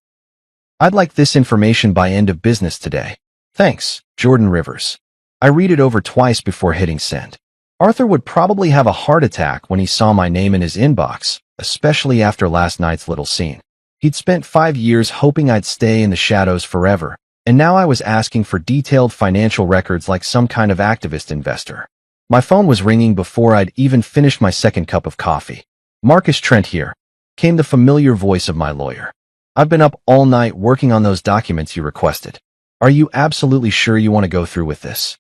I'd like this information by end of business today. Thanks, Jordan Rivers. I read it over twice before hitting send. Arthur would probably have a heart attack when he saw my name in his inbox, especially after last night's little scene. He'd spent 5 years hoping I'd stay in the shadows forever, And now I was asking for detailed financial records like some kind of activist investor. My phone was ringing before I'd even finished my second cup of coffee. "Marcus Trent here," came the familiar voice of my lawyer. "I've been up all night working on those documents you requested. Are you absolutely sure you want to go through with this?"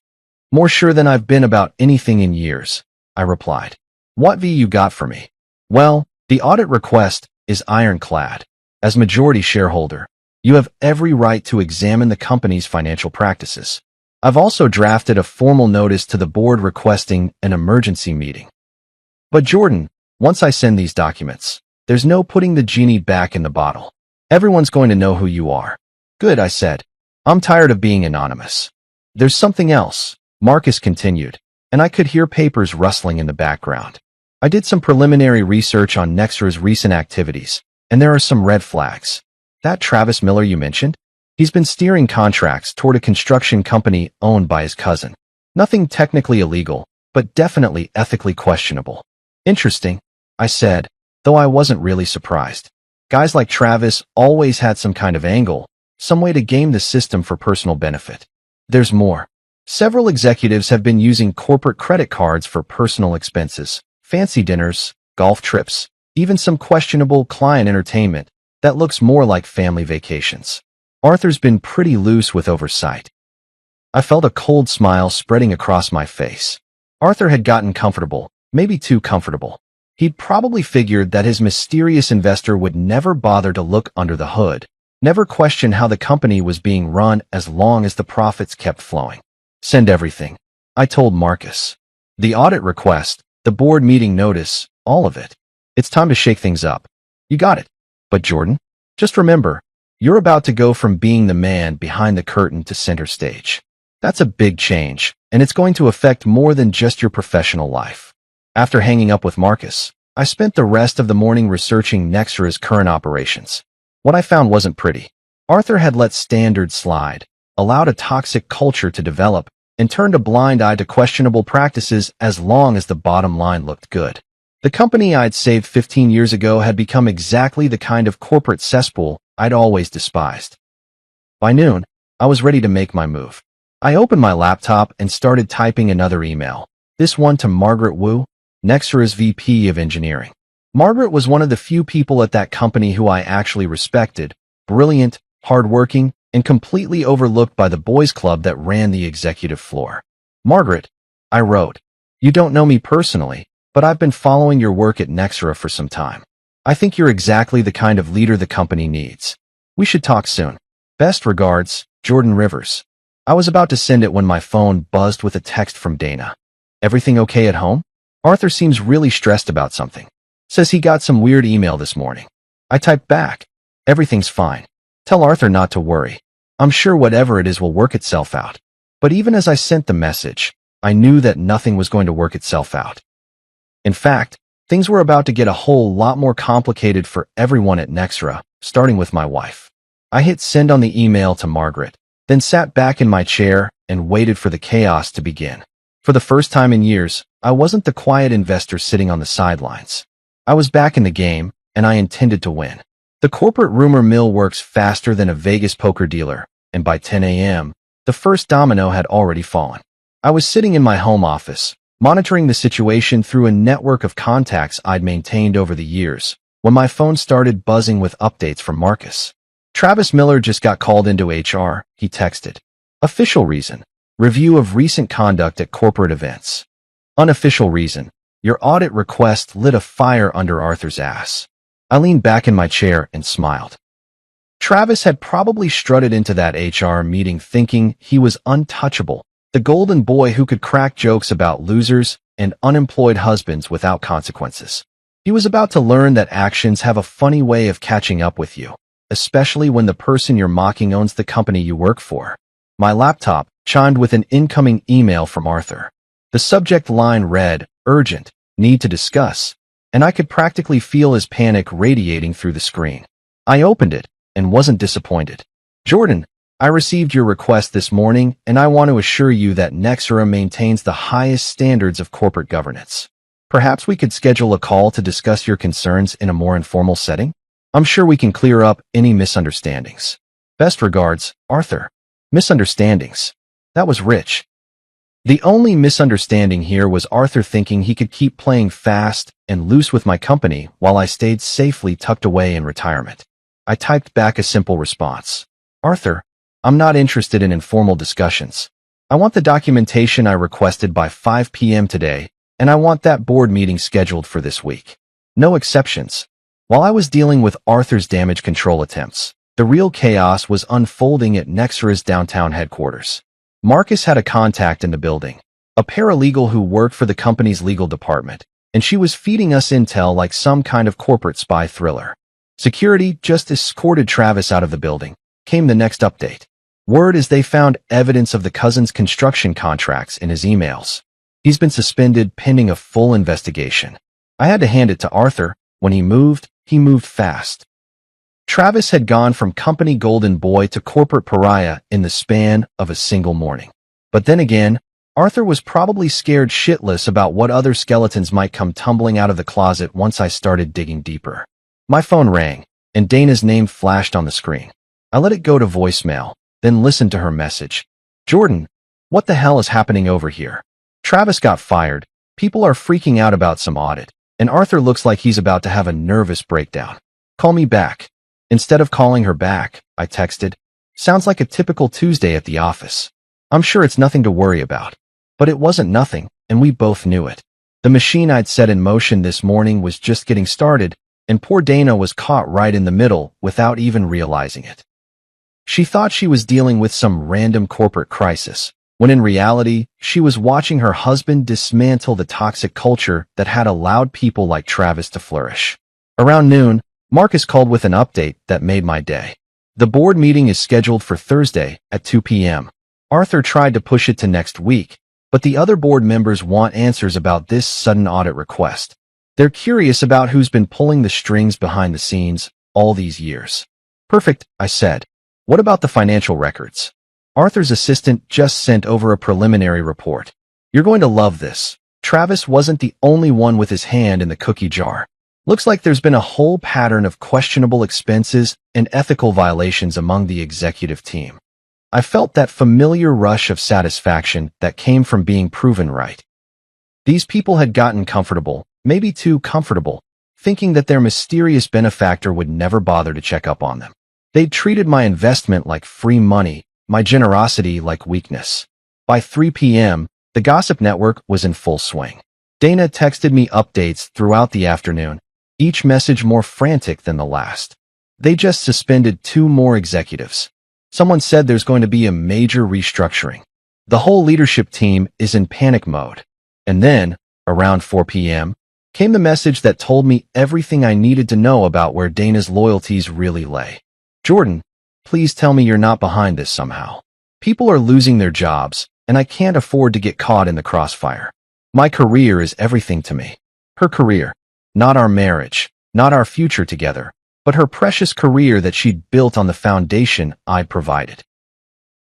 "More sure than I've been about anything in years," I replied. "What V you got for me?" "Well, the audit request is ironclad. As majority shareholder, you have every right to examine the company's financial practices. I've also drafted a formal notice to the board requesting an emergency meeting." "But Jordan, once I send these documents, there's no putting the genie back in the bottle. Everyone's going to know who you are." "Good," I said. "I'm tired of being anonymous." "There's something else," Marcus continued, and I could hear papers rustling in the background. "I did some preliminary research on Nexra's recent activities, and there are some red flags. That Travis Miller you mentioned? He's been steering contracts toward a construction company owned by his cousin. Nothing technically illegal, but definitely ethically questionable." "Interesting," I said, though I wasn't really surprised. Guys like Travis always had some kind of angle, some way to game the system for personal benefit. "There's more. Several executives have been using corporate credit cards for personal expenses, fancy dinners, golf trips, even some questionable client entertainment that looks more like family vacations. Arthur's been pretty loose with oversight." I felt a cold smile spreading across my face. Arthur had gotten comfortable, maybe too comfortable. He'd probably figured that his mysterious investor would never bother to look under the hood, never question how the company was being run as long as the profits kept flowing. "Send everything," I told Marcus. "The audit request, the board meeting notice, all of it. It's time to shake things up." "You got it. But Jordan, just remember, you're about to go from being the man behind the curtain to center stage. That's a big change, and it's going to affect more than just your professional life." After hanging up with Marcus, I spent the rest of the morning researching Nexra's current operations. What I found wasn't pretty. Arthur had let standards slide, allowed a toxic culture to develop, and turned a blind eye to questionable practices as long as the bottom line looked good. The company I'd saved 15 years ago had become exactly the kind of corporate cesspool I'd always despised. By noon, I was ready to make my move. I opened my laptop and started typing another email, this one to Margaret Wu, Nexra's VP of Engineering. Margaret was one of the few people at that company who I actually respected, brilliant, hardworking, and completely overlooked by the boys' club that ran the executive floor. "Margaret," I wrote, "you don't know me personally, but I've been following your work at Nexra for some time. I think you're exactly the kind of leader the company needs. We should talk soon. Best regards, Jordan Rivers." I was about to send it when my phone buzzed with a text from Dana. "Everything okay at home? Arthur seems really stressed about something. Says he got some weird email this morning." I typed back, "Everything's fine. Tell Arthur not to worry. I'm sure whatever it is will work itself out." But even as I sent the message, I knew that nothing was going to work itself out. In fact, things were about to get a whole lot more complicated for everyone at Nexra, starting with my wife. I hit send on the email to Margaret, then sat back in my chair and waited for the chaos to begin. For the first time in years, I wasn't the quiet investor sitting on the sidelines. I was back in the game, and I intended to win. The corporate rumor mill works faster than a Vegas poker dealer, and by 10 a.m., the first domino had already fallen. I was sitting in my home office, monitoring the situation through a network of contacts I'd maintained over the years, when my phone started buzzing with updates from Marcus. "Travis Miller just got called into HR," he texted. "Official reason: review of recent conduct at corporate events. Unofficial reason: your audit request lit a fire under Arthur's ass." I leaned back in my chair and smiled. Travis had probably strutted into that HR meeting thinking he was untouchable, the golden boy who could crack jokes about losers and unemployed husbands without consequences. He was about to learn that actions have a funny way of catching up with you, especially when the person you're mocking owns the company you work for. My laptop chimed with an incoming email from Arthur. The subject line read, "Urgent, need to discuss," and I could practically feel his panic radiating through the screen. I opened it and wasn't disappointed. "Jordan, I received your request this morning, and I want to assure you that Nexra maintains the highest standards of corporate governance. Perhaps we could schedule a call to discuss your concerns in a more informal setting? I'm sure we can clear up any misunderstandings. Best regards, Arthur." Misunderstandings. That was rich. The only misunderstanding here was Arthur thinking he could keep playing fast and loose with my company while I stayed safely tucked away in retirement. I typed back a simple response. Arthur, I'm not interested in informal discussions. I want the documentation I requested by 5 p.m. today, and I want that board meeting scheduled for this week. No exceptions. While I was dealing with Arthur's damage control attempts, the real chaos was unfolding at Nexera's downtown headquarters. Marcus had a contact in the building, a paralegal who worked for the company's legal department, and she was feeding us intel like some kind of corporate spy thriller. Security just escorted Travis out of the building. Came the next update. Word is they found evidence of the cousin's construction contracts in his emails. He's been suspended pending a full investigation. I had to hand it to Arthur. When he moved fast. Travis had gone from company golden boy to corporate pariah in the span of a single morning. But then again, Arthur was probably scared shitless about what other skeletons might come tumbling out of the closet once I started digging deeper. My phone rang, and Dana's name flashed on the screen. I let it go to voicemail, then listened to her message. Jordan, what the hell is happening over here? Travis got fired, people are freaking out about some audit, and Arthur looks like he's about to have a nervous breakdown. Call me back. Instead of calling her back, I texted. Sounds like a typical Tuesday at the office. I'm sure it's nothing to worry about. But it wasn't nothing, and we both knew it. The machine I'd set in motion this morning was just getting started, and poor Dana was caught right in the middle without even realizing it. She thought she was dealing with some random corporate crisis, when in reality, she was watching her husband dismantle the toxic culture that had allowed people like Travis to flourish. Around noon, Marcus called with an update that made my day. The board meeting is scheduled for Thursday at 2 p.m. Arthur tried to push it to next week, but the other board members want answers about this sudden audit request. They're curious about who's been pulling the strings behind the scenes all these years. Perfect, I said. What about the financial records? Arthur's assistant just sent over a preliminary report. You're going to love this. Travis wasn't the only one with his hand in the cookie jar. Looks like there's been a whole pattern of questionable expenses and ethical violations among the executive team. I felt that familiar rush of satisfaction that came from being proven right. These people had gotten comfortable, maybe too comfortable, thinking that their mysterious benefactor would never bother to check up on them. They'd treated my investment like free money, my generosity like weakness. By 3 p.m., the gossip network was in full swing. Dana texted me updates throughout the afternoon, each message more frantic than the last. They just suspended 2 more executives. Someone said there's going to be a major restructuring. The whole leadership team is in panic mode. And then, around 4 p.m., came the message that told me everything I needed to know about where Dana's loyalties really lay. Jordan, please tell me you're not behind this somehow. People are losing their jobs, and I can't afford to get caught in the crossfire. My career is everything to me. Her career. Not our marriage, not our future together, but her precious career that she'd built on the foundation I'd provided.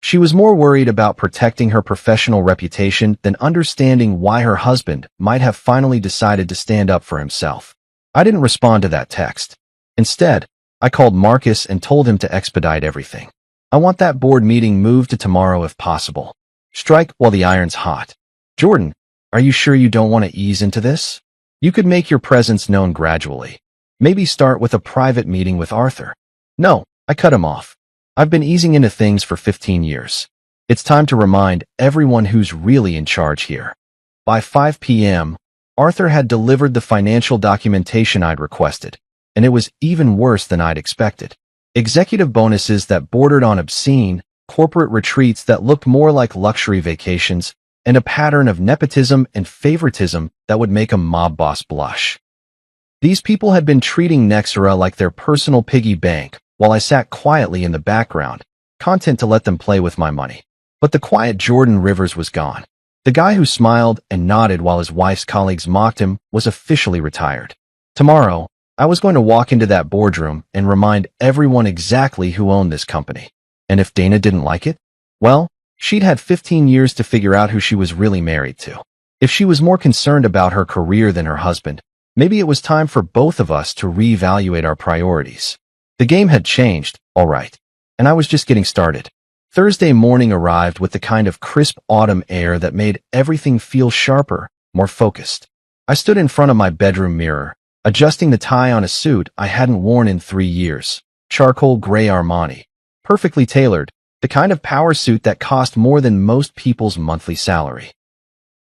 She was more worried about protecting her professional reputation than understanding why her husband might have finally decided to stand up for himself. I didn't respond to that text. Instead, I called Marcus and told him to expedite everything. I want that board meeting moved to tomorrow if possible. Strike while the iron's hot. Jordan, are you sure you don't want to ease into this? You could make your presence known gradually. Maybe start with a private meeting with Arthur. No, I cut him off. I've been easing into things for 15 years. It's time to remind everyone who's really in charge here. By 5 p.m., Arthur had delivered the financial documentation I'd requested, and it was even worse than I'd expected. Executive bonuses that bordered on obscene, corporate retreats that looked more like luxury vacations, and a pattern of nepotism and favoritism that would make a mob boss blush. These people had been treating Nexera like their personal piggy bank, while I sat quietly in the background, content to let them play with my money. But the quiet Jordan Rivers was gone. The guy who smiled and nodded while his wife's colleagues mocked him was officially retired. Tomorrow, I was going to walk into that boardroom and remind everyone exactly who owned this company. And if Dana didn't like it, well, she'd had 15 years to figure out who she was really married to. If she was more concerned about her career than her husband, maybe it was time for both of us to reevaluate our priorities. The game had changed, all right, and I was just getting started. Thursday morning arrived with the kind of crisp autumn air that made everything feel sharper, more focused. I stood in front of my bedroom mirror, adjusting the tie on a suit I hadn't worn in 3 years. Charcoal gray Armani. Perfectly tailored, the kind of power suit that cost more than most people's monthly salary.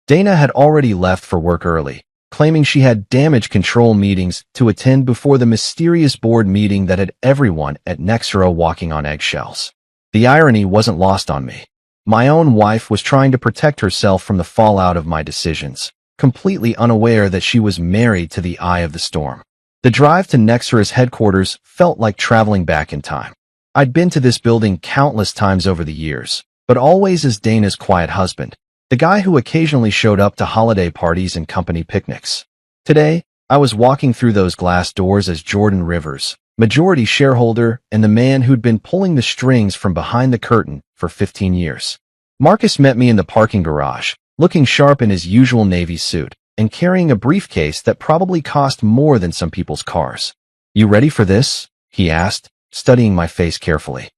Dana had already left for work early, claiming she had damage control meetings to attend before the mysterious board meeting that had everyone at Nexera walking on eggshells. The irony wasn't lost on me. My own wife was trying to protect herself from the fallout of my decisions, completely unaware that she was married to the eye of the storm. The drive to Nexera's headquarters felt like traveling back in time. I'd been to this building countless times over the years, but always as Dana's quiet husband, the guy who occasionally showed up to holiday parties and company picnics. Today, I was walking through those glass doors as Jordan Rivers, majority shareholder and the man who'd been pulling the strings from behind the curtain for 15 years. Marcus met me in the parking garage, looking sharp in his usual Navy suit and carrying a briefcase that probably cost more than some people's cars. "You ready for this?" he asked, studying my face carefully.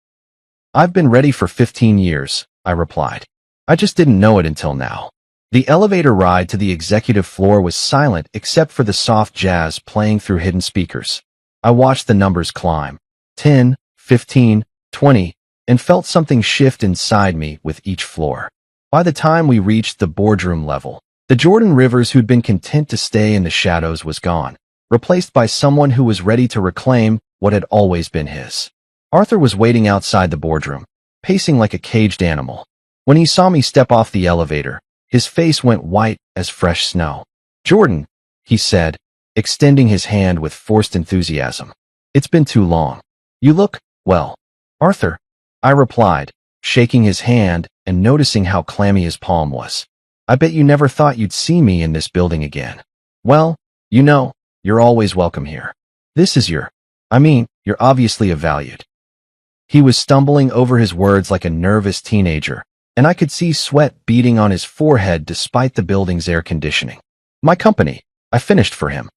"I've been ready for 15 years, I replied. I just didn't know it until now. The elevator ride to the executive floor was silent except for the soft jazz playing through hidden speakers. I watched the numbers climb, 10, 15, 20, and felt something shift inside me with each floor. By the time we reached the boardroom level, the Jordan Rivers who'd been content to stay in the shadows was gone, replaced by someone who was ready to reclaim what had always been his. Arthur was waiting outside the boardroom, pacing like a caged animal. When he saw me step off the elevator, his face went white as fresh snow. "Jordan," he said, extending his hand with forced enthusiasm. "It's been too long. You look, well." "Arthur," I replied, shaking his hand and noticing how clammy his palm was. "I bet you never thought you'd see me in this building again." "Well, you know, you're always welcome here. This is you're obviously a valued." He was stumbling over his words like a nervous teenager, and I could see sweat beading on his forehead despite the building's air conditioning. "My company," I finished for him.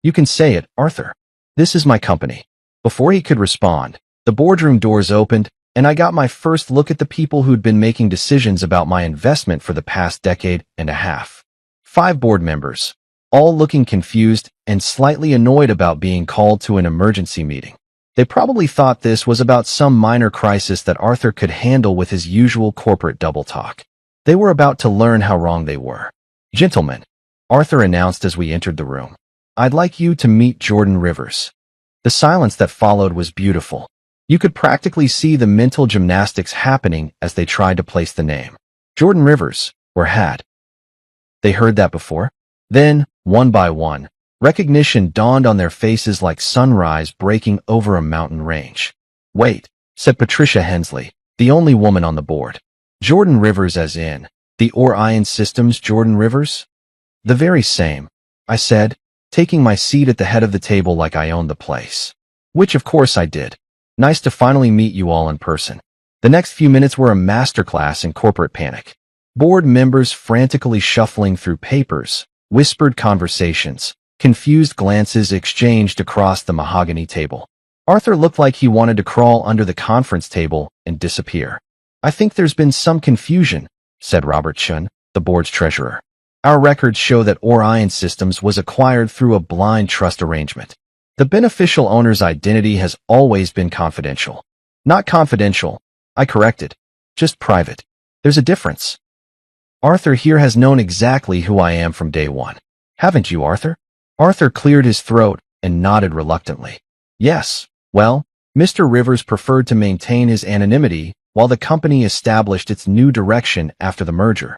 "You can say it, Arthur. This is my company." Before he could respond, the boardroom doors opened, and I got my first look at the people who'd been making decisions about my investment for the past decade and a half. 5 board members, all looking confused and slightly annoyed about being called to an emergency meeting. They probably thought this was about some minor crisis that Arthur could handle with his usual corporate double talk. They were about to learn how wrong they were. "Gentlemen," Arthur announced as we entered the room, "I'd like you to meet Jordan Rivers." The silence that followed was beautiful. You could practically see the mental gymnastics happening as they tried to place the name. Jordan Rivers, or had they heard that before? Then, one by one, recognition dawned on their faces like sunrise breaking over a mountain range. "Wait," said Patricia Hensley, the only woman on the board. "Jordan Rivers as in, the Orion Systems Jordan Rivers?" "The very same," I said, taking my seat at the head of the table like I owned the place. Which of course I did. "Nice to finally meet you all in person." The next few minutes were a masterclass in corporate panic. Board members frantically shuffling through papers, whispered conversations, confused glances exchanged across the mahogany table. Arthur looked like he wanted to crawl under the conference table and disappear. "I think there's been some confusion," said Robert Chun, the board's treasurer. "Our records show that Orion Systems was acquired through a blind trust arrangement. The beneficial owner's identity has always been confidential." "Not confidential," I corrected. "Just private. There's a difference. Arthur here has known exactly who I am from day one. Haven't you, Arthur?" Arthur cleared his throat and nodded reluctantly. "Yes. Well, Mr. Rivers preferred to maintain his anonymity while the company established its new direction after the merger."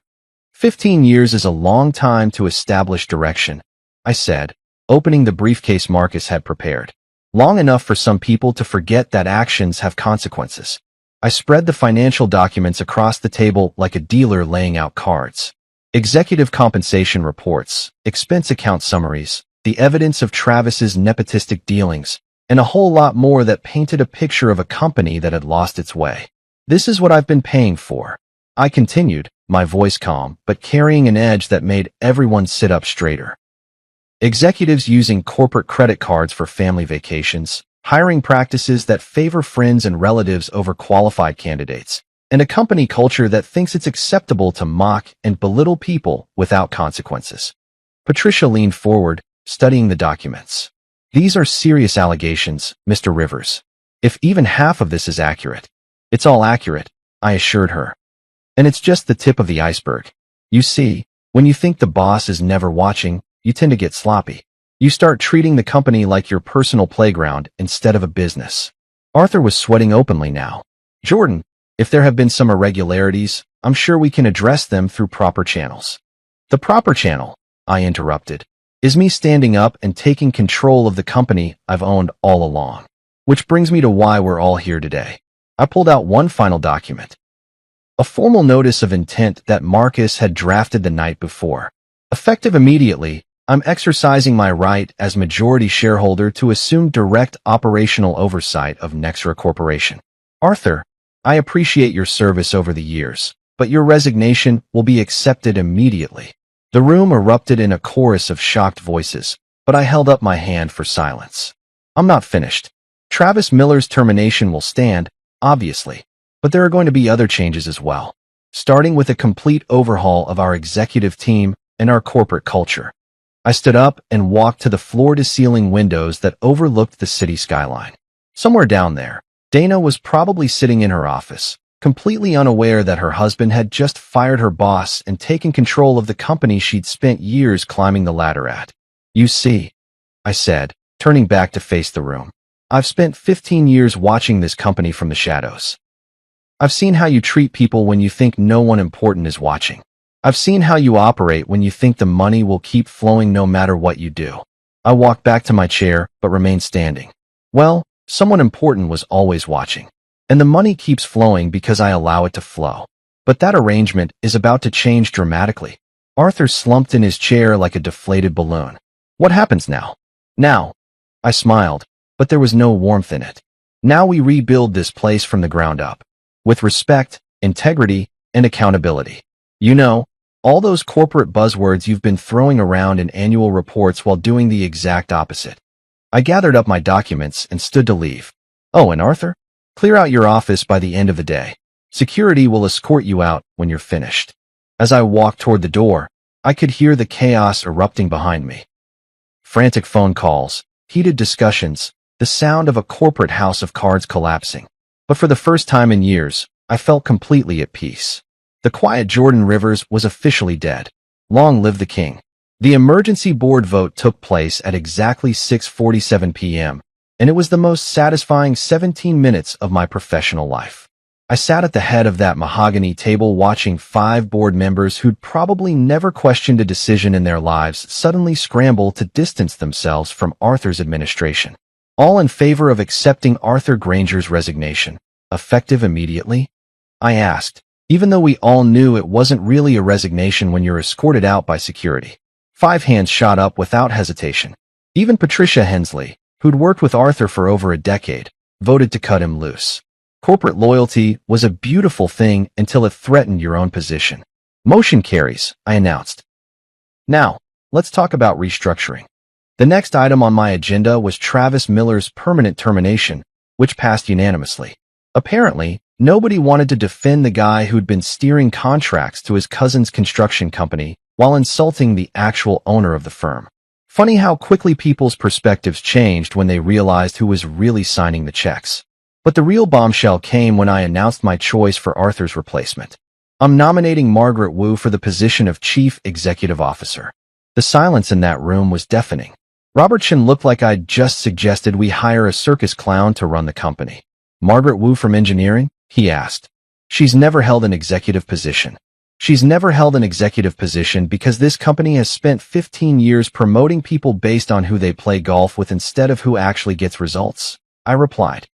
15 years is a long time to establish direction," I said, opening the briefcase Marcus had prepared. "Long enough for some people to forget that actions have consequences." I spread the financial documents across the table like a dealer laying out cards. Executive compensation reports, expense account summaries, the evidence of Travis's nepotistic dealings, and a whole lot more that painted a picture of a company that had lost its way. "This is what I've been paying for," I continued, my voice calm but carrying an edge that made everyone sit up straighter. Executives using corporate credit cards for family vacations, hiring practices that favor friends and relatives over qualified candidates, and a company culture that thinks it's acceptable to mock and belittle people without consequences. Patricia leaned forward, studying the documents. These are serious allegations, Mr. Rivers. If even half of this is accurate, it's all accurate, I assured her. And it's just the tip of the iceberg. You see, when you think the boss is never watching, you tend to get sloppy. You start treating the company like your personal playground instead of a business. Arthur was sweating openly now. Jordan, if there have been some irregularities, I'm sure we can address them through proper channels. The proper channel, I interrupted, is me standing up and taking control of the company I've owned all along. Which brings me to why we're all here today. I pulled out one final document. A formal notice of intent that Marcus had drafted the night before. Effective immediately, I'm exercising my right as majority shareholder to assume direct operational oversight of Nexra Corporation. Arthur, I appreciate your service over the years, but your resignation will be accepted immediately. The room erupted in a chorus of shocked voices, but I held up my hand for silence. I'm not finished. Travis Miller's termination will stand, obviously, but there are going to be other changes as well, starting with a complete overhaul of our executive team and our corporate culture. I stood up and walked to the floor-to-ceiling windows that overlooked the city skyline. Somewhere down there, Dana was probably sitting in her office, completely unaware that her husband had just fired her boss and taken control of the company she'd spent years climbing the ladder at. You see, I said, turning back to face the room. I've spent 15 years watching this company from the shadows. I've seen how you treat people when you think no one important is watching. I've seen how you operate when you think the money will keep flowing no matter what you do. I walked back to my chair, but remained standing. Well, someone important was always watching. And the money keeps flowing because I allow it to flow. But that arrangement is about to change dramatically. Arthur slumped in his chair like a deflated balloon. What happens now? Now, I smiled, but there was no warmth in it. Now we rebuild this place from the ground up. With respect, integrity, and accountability. You know, all those corporate buzzwords you've been throwing around in annual reports while doing the exact opposite. I gathered up my documents and stood to leave. Oh, and Arthur? Clear out your office by the end of the day. Security will escort you out when you're finished. As I walked toward the door, I could hear the chaos erupting behind me. Frantic phone calls, heated discussions, the sound of a corporate house of cards collapsing. But for the first time in years, I felt completely at peace. The quiet Jordan Rivers was officially dead. Long live the king. The emergency board vote took place at exactly 6:47 p.m., and it was the most satisfying 17 minutes of my professional life. I sat at the head of that mahogany table watching 5 board members who'd probably never questioned a decision in their lives suddenly scramble to distance themselves from Arthur's administration. All in favor of accepting Arthur Granger's resignation, effective immediately? I asked, even though we all knew it wasn't really a resignation when you're escorted out by security. 5 hands shot up without hesitation. Even Patricia Hensley, who'd worked with Arthur for over a decade, voted to cut him loose. Corporate loyalty was a beautiful thing until it threatened your own position. Motion carries, I announced. Now, let's talk about restructuring. The next item on my agenda was Travis Miller's permanent termination, which passed unanimously. Apparently, nobody wanted to defend the guy who'd been steering contracts to his cousin's construction company while insulting the actual owner of the firm. Funny how quickly people's perspectives changed when they realized who was really signing the checks. But the real bombshell came when I announced my choice for Arthur's replacement. I'm nominating Margaret Wu for the position of Chief Executive Officer. The silence in that room was deafening. Robertson looked like I'd just suggested we hire a circus clown to run the company. Margaret Wu from engineering? He asked. She's never held an executive position. She's never held an executive position because this company has spent 15 years promoting people based on who they play golf with instead of who actually gets results, I replied.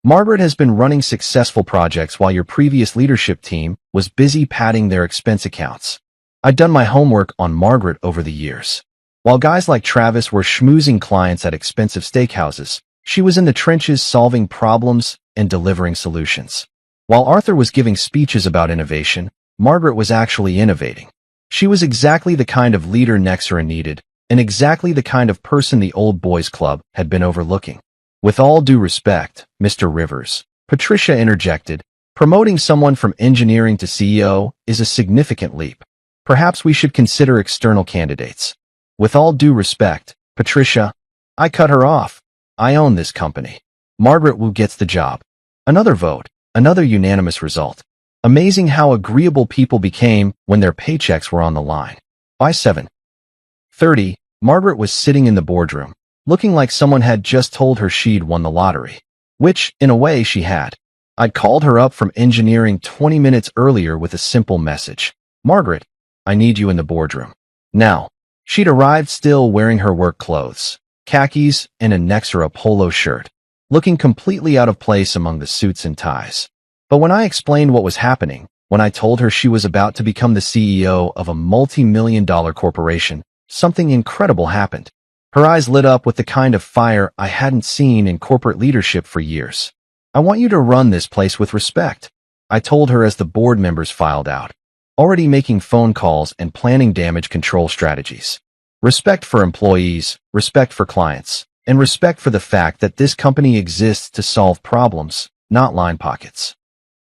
Margaret has been running successful projects while your previous leadership team was busy padding their expense accounts. I'd done my homework on Margaret over the years. While guys like Travis were schmoozing clients at expensive steakhouses, she was in the trenches solving problems and delivering solutions. While Arthur was giving speeches about innovation, Margaret was actually innovating. She was exactly the kind of leader Nexra needed, and exactly the kind of person the Old Boys Club had been overlooking. With all due respect, Mr. Rivers, Patricia interjected, Promoting someone from engineering to CEO is a significant leap. Perhaps we should consider external candidates. With all due respect, Patricia, I cut her off. I own this company. Margaret Wu gets the job. Another vote, another unanimous result. Amazing how agreeable people became when their paychecks were on the line. By 7:30, Margaret was sitting in the boardroom, looking like someone had just told her she'd won the lottery. Which, in a way, she had. I'd called her up from engineering 20 minutes earlier with a simple message. Margaret, I need you in the boardroom. Now, she'd arrived still wearing her work clothes, khakis and a Nexera polo shirt, looking completely out of place among the suits and ties. But when I explained what was happening, when I told her she was about to become the CEO of a multi-million-dollar corporation, something incredible happened. Her eyes lit up with the kind of fire I hadn't seen in corporate leadership for years. I want you to run this place with respect, I told her as the board members filed out, already making phone calls and planning damage control strategies. Respect for employees, respect for clients, and respect for the fact that this company exists to solve problems, not line pockets.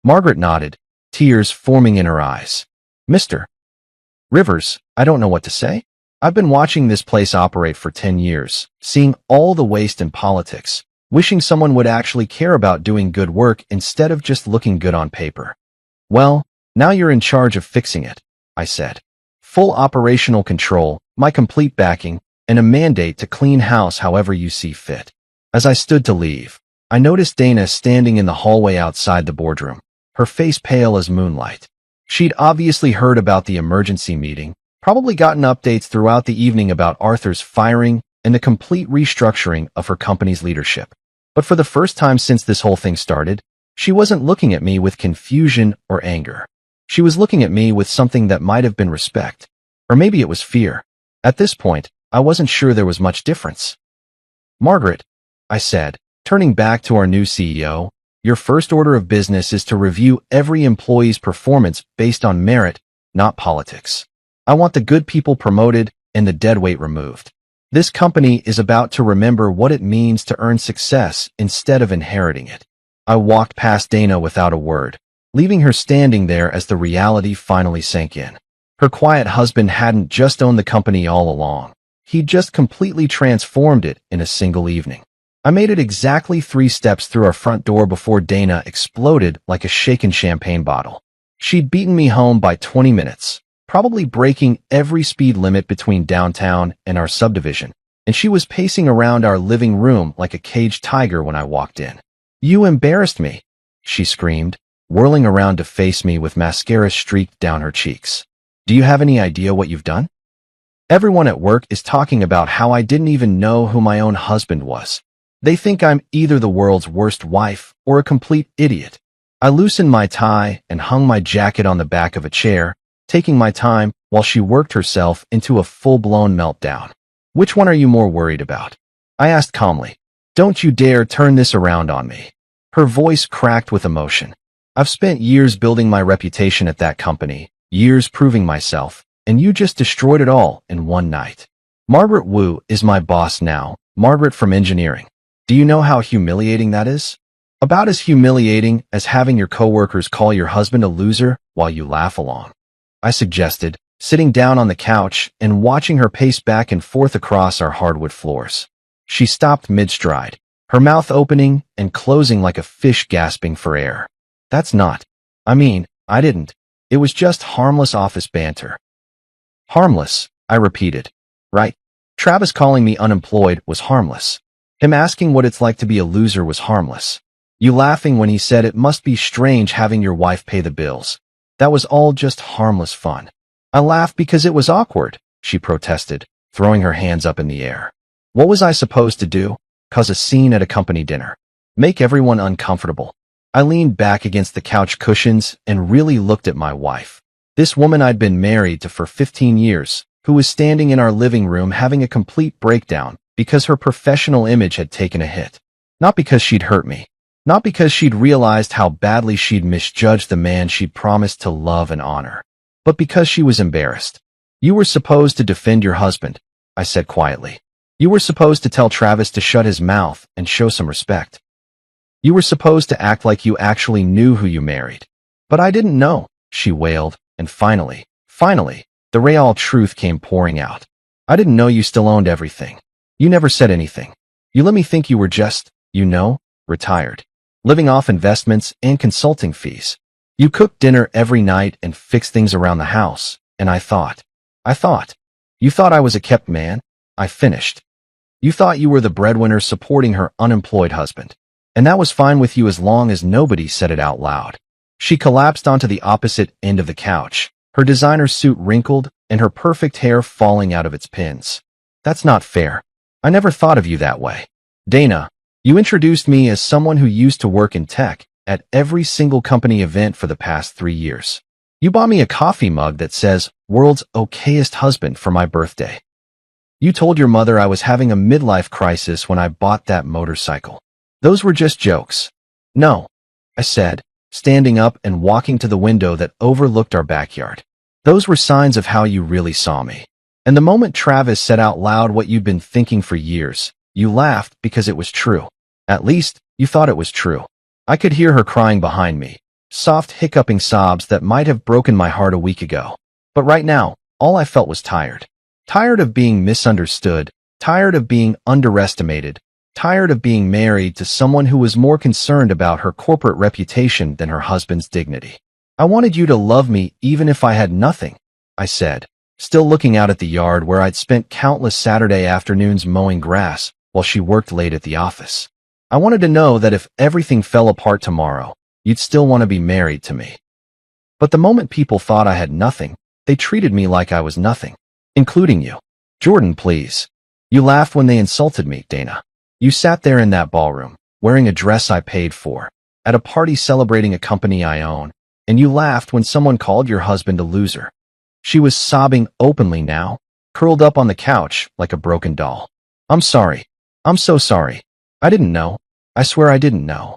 Margaret nodded, tears forming in her eyes. Mr. Rivers, I don't know what to say. I've been watching this place operate for 10 years, seeing all the waste in politics, wishing someone would actually care about doing good work instead of just looking good on paper. Well, now you're in charge of fixing it, I said. Full operational control, my complete backing, and a mandate to clean house however you see fit. As I stood to leave, I noticed Dana standing in the hallway outside the boardroom, her face pale as moonlight. She'd obviously heard about the emergency meeting, probably gotten updates throughout the evening about Arthur's firing and the complete restructuring of her company's leadership. But for the first time since this whole thing started, she wasn't looking at me with confusion or anger. She was looking at me with something that might have been respect. Or maybe it was fear. At this point, I wasn't sure there was much difference. Margaret, I said, turning back to our new CEO, your first order of business is to review every employee's performance based on merit, not politics. I want the good people promoted and the deadweight removed. This company is about to remember what it means to earn success instead of inheriting it. I walked past Dana without a word, leaving her standing there as the reality finally sank in. Her quiet husband hadn't just owned the company all along. He'd just completely transformed it in a single evening. I made it exactly 3 steps through our front door before Dana exploded like a shaken champagne bottle. She'd beaten me home by 20 minutes, probably breaking every speed limit between downtown and our subdivision, and she was pacing around our living room like a caged tiger when I walked in. You embarrassed me, she screamed, whirling around to face me with mascara streaked down her cheeks. Do you have any idea what you've done? Everyone at work is talking about how I didn't even know who my own husband was. They think I'm either the world's worst wife or a complete idiot. I loosened my tie and hung my jacket on the back of a chair, taking my time while she worked herself into a full-blown meltdown. Which one are you more worried about? I asked calmly. Don't you dare turn this around on me. Her voice cracked with emotion. I've spent years building my reputation at that company, years proving myself, and you just destroyed it all in one night. Margaret Wu is my boss now, Margaret from engineering. Do you know how humiliating that is? About as humiliating as having your coworkers call your husband a loser while you laugh along. I suggested, sitting down on the couch and watching her pace back and forth across our hardwood floors. She stopped mid-stride, her mouth opening and closing like a fish gasping for air. That's not. I didn't. It was just harmless office banter. Harmless, I repeated. Right. Travis calling me unemployed was harmless. Him asking what it's like to be a loser was harmless. You laughing when he said it must be strange having your wife pay the bills. That was all just harmless fun. I laughed because it was awkward, she protested, throwing her hands up in the air. What was I supposed to do? Cause a scene at a company dinner? Make everyone uncomfortable? I leaned back against the couch cushions and really looked at my wife. This woman I'd been married to for 15 years, who was standing in our living room having a complete breakdown because her professional image had taken a hit. Not because she'd hurt me. Not because she'd realized how badly she'd misjudged the man she'd promised to love and honor. But because she was embarrassed. You were supposed to defend your husband, I said quietly. You were supposed to tell Travis to shut his mouth and show some respect. You were supposed to act like you actually knew who you married. But I didn't know, she wailed, and finally, the real truth came pouring out. I didn't know you still owned everything. You never said anything. You let me think you were just, retired. Living off investments and consulting fees. You cooked dinner every night and fixed things around the house, and I thought. You thought I was a kept man? I finished. You thought you were the breadwinner supporting her unemployed husband. And that was fine with you as long as nobody said it out loud. She collapsed onto the opposite end of the couch, her designer suit wrinkled and her perfect hair falling out of its pins. That's not fair. I never thought of you that way. Dana, you introduced me as someone who used to work in tech at every single company event for the past 3 years. You bought me a coffee mug that says, "World's okayest husband" for my birthday. You told your mother I was having a midlife crisis when I bought that motorcycle. Those were just jokes. No, I said, standing up and walking to the window that overlooked our backyard. Those were signs of how you really saw me. And the moment Travis said out loud what you'd been thinking for years, you laughed because it was true. At least, you thought it was true. I could hear her crying behind me, soft hiccuping sobs that might have broken my heart a week ago. But right now, all I felt was tired. Tired of being misunderstood, tired of being underestimated, tired of being married to someone who was more concerned about her corporate reputation than her husband's dignity. I wanted you to love me even if I had nothing, I said, still looking out at the yard where I'd spent countless Saturday afternoons mowing grass while she worked late at the office. I wanted to know that if everything fell apart tomorrow, you'd still want to be married to me. But the moment people thought I had nothing, they treated me like I was nothing, including you. Jordan, please. You laughed when they insulted me, Dana. You sat there in that ballroom, wearing a dress I paid for, at a party celebrating a company I own, and you laughed when someone called your husband a loser. She was sobbing openly now, curled up on the couch like a broken doll. I'm sorry. I'm so sorry. I didn't know. I swear I didn't know.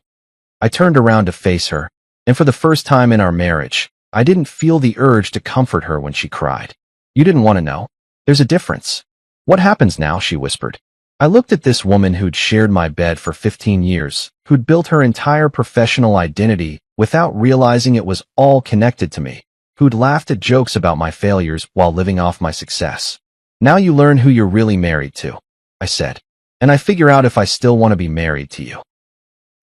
I turned around to face her, and for the first time in our marriage, I didn't feel the urge to comfort her when she cried. You didn't want to know. There's a difference. What happens now? She whispered. I looked at this woman who'd shared my bed for 15 years, who'd built her entire professional identity without realizing it was all connected to me, who'd laughed at jokes about my failures while living off my success. Now you learn who you're really married to, I said, and I figure out if I still want to be married to you.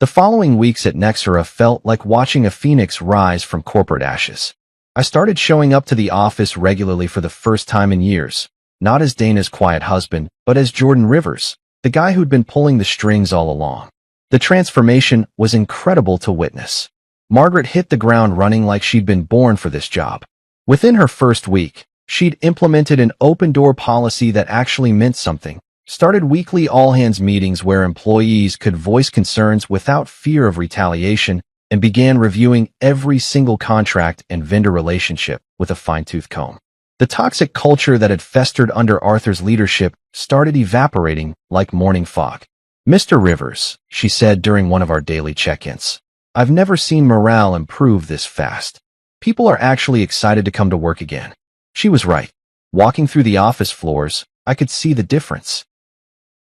The following weeks at Nexera felt like watching a phoenix rise from corporate ashes. I started showing up to the office regularly for the first time in years, not as Dana's quiet husband, but as Jordan Rivers, the guy who'd been pulling the strings all along. The transformation was incredible to witness. Margaret hit the ground running like she'd been born for this job. Within her first week, she'd implemented an open-door policy that actually meant something, started weekly all-hands meetings where employees could voice concerns without fear of retaliation, and began reviewing every single contract and vendor relationship with a fine-tooth comb. The toxic culture that had festered under Arthur's leadership started evaporating like morning fog. Mr. Rivers, she said during one of our daily check-ins, I've never seen morale improve this fast. People are actually excited to come to work again. She was right. Walking through the office floors, I could see the difference.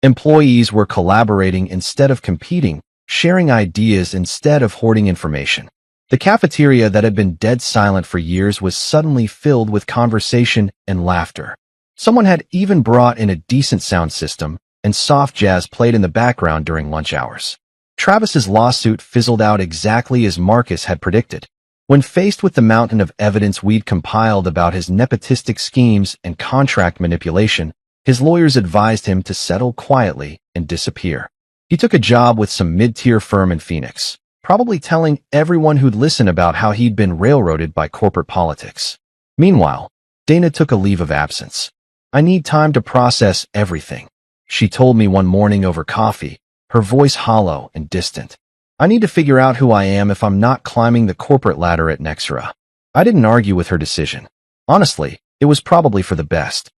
Employees were collaborating instead of competing, sharing ideas instead of hoarding information. The cafeteria that had been dead silent for years was suddenly filled with conversation and laughter. Someone had even brought in a decent sound system, and soft jazz played in the background during lunch hours. Travis's lawsuit fizzled out exactly as Marcus had predicted. When faced with the mountain of evidence we'd compiled about his nepotistic schemes and contract manipulation, his lawyers advised him to settle quietly and disappear. He took a job with some mid-tier firm in Phoenix, probably telling everyone who'd listen about how he'd been railroaded by corporate politics. Meanwhile, Dana took a leave of absence. I need time to process everything, she told me one morning over coffee, her voice hollow and distant. I need to figure out who I am if I'm not climbing the corporate ladder at Nexera. I didn't argue with her decision. Honestly, it was probably for the best.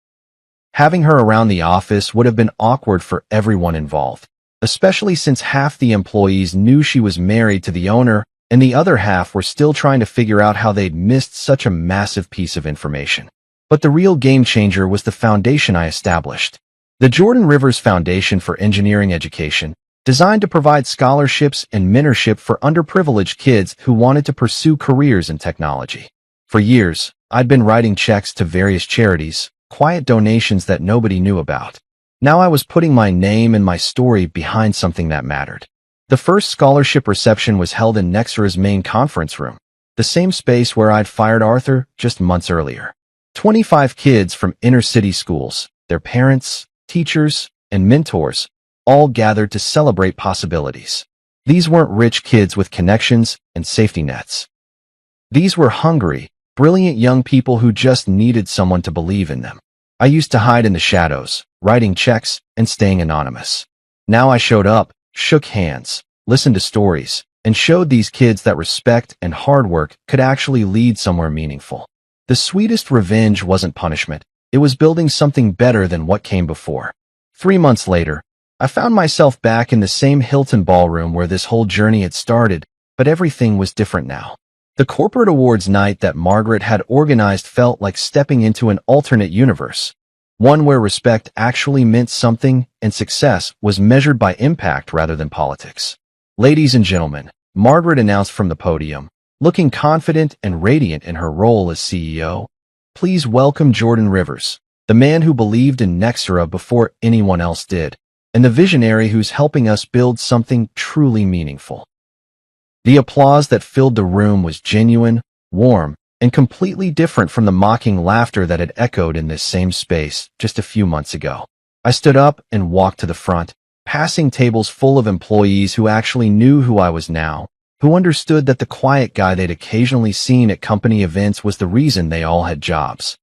Having her around the office would have been awkward for everyone involved, especially since half the employees knew she was married to the owner and the other half were still trying to figure out how they'd missed such a massive piece of information. But the real game changer was the foundation I established. The Jordan Rivers Foundation for Engineering Education, designed to provide scholarships and mentorship for underprivileged kids who wanted to pursue careers in technology. For years, I'd been writing checks to various charities, quiet donations that nobody knew about. Now I was putting my name and my story behind something that mattered. The first scholarship reception was held in Nexra's main conference room, the same space where I'd fired Arthur just months earlier. 25 kids from inner-city schools, their parents, teachers, and mentors, all gathered to celebrate possibilities. These weren't rich kids with connections and safety nets. These were hungry, brilliant young people who just needed someone to believe in them. I used to hide in the shadows, writing checks and staying anonymous. Now I showed up, shook hands, listened to stories, and showed these kids that respect and hard work could actually lead somewhere meaningful. The sweetest revenge wasn't punishment. It was building something better than what came before. 3 months later, I found myself back in the same Hilton ballroom where this whole journey had started, but everything was different now. The corporate awards night that Margaret had organized felt like stepping into an alternate universe, one where respect actually meant something and success was measured by impact rather than politics. Ladies and gentlemen, Margaret announced from the podium, looking confident and radiant in her role as CEO, please welcome Jordan Rivers, the man who believed in Nexra before anyone else did, and the visionary who's helping us build something truly meaningful. The applause that filled the room was genuine, warm, and completely different from the mocking laughter that had echoed in this same space just a few months ago. I stood up and walked to the front, passing tables full of employees who actually knew who I was now, who understood that the quiet guy they'd occasionally seen at company events was the reason they all had jobs.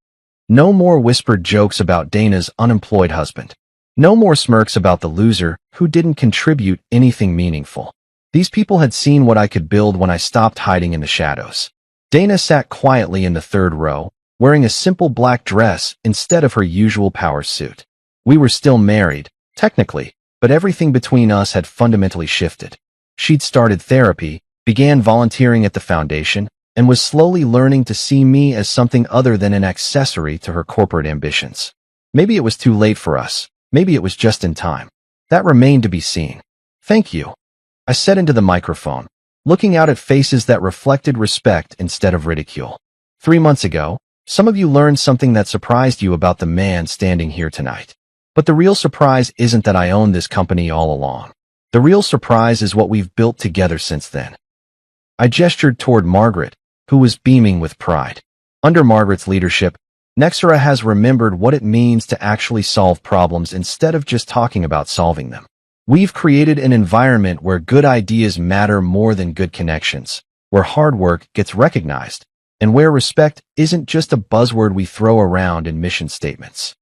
No more whispered jokes about Dana's unemployed husband. No more smirks about the loser who didn't contribute anything meaningful. These people had seen what I could build when I stopped hiding in the shadows. Dana sat quietly in the third row, wearing a simple black dress instead of her usual power suit. We were still married, technically, but everything between us had fundamentally shifted. She'd started therapy, began volunteering at the foundation, and was slowly learning to see me as something other than an accessory to her corporate ambitions. Maybe it was too late for us. Maybe it was just in time. That remained to be seen. Thank you, I said into the microphone, looking out at faces that reflected respect instead of ridicule. 3 months ago, some of you learned something that surprised you about the man standing here tonight. But the real surprise isn't that I owned this company all along. The real surprise is what we've built together since then. I gestured toward Margaret, who was beaming with pride. Under Margaret's leadership, Nexra has remembered what it means to actually solve problems instead of just talking about solving them. We've created an environment where good ideas matter more than good connections, where hard work gets recognized, and where respect isn't just a buzzword we throw around in mission statements.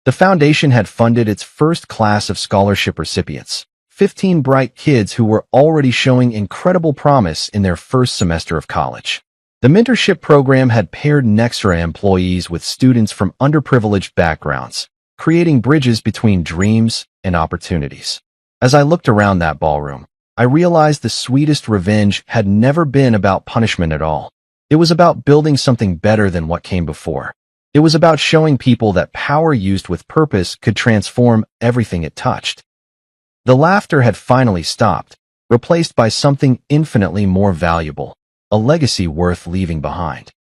The foundation had funded its first class of scholarship recipients, 15 bright kids who were already showing incredible promise in their first semester of college. The mentorship program had paired Nexra employees with students from underprivileged backgrounds, creating bridges between dreams and opportunities. As I looked around that ballroom, I realized the sweetest revenge had never been about punishment at all. It was about building something better than what came before. It was about showing people that power used with purpose could transform everything it touched. The laughter had finally stopped, replaced by something infinitely more valuable, a legacy worth leaving behind.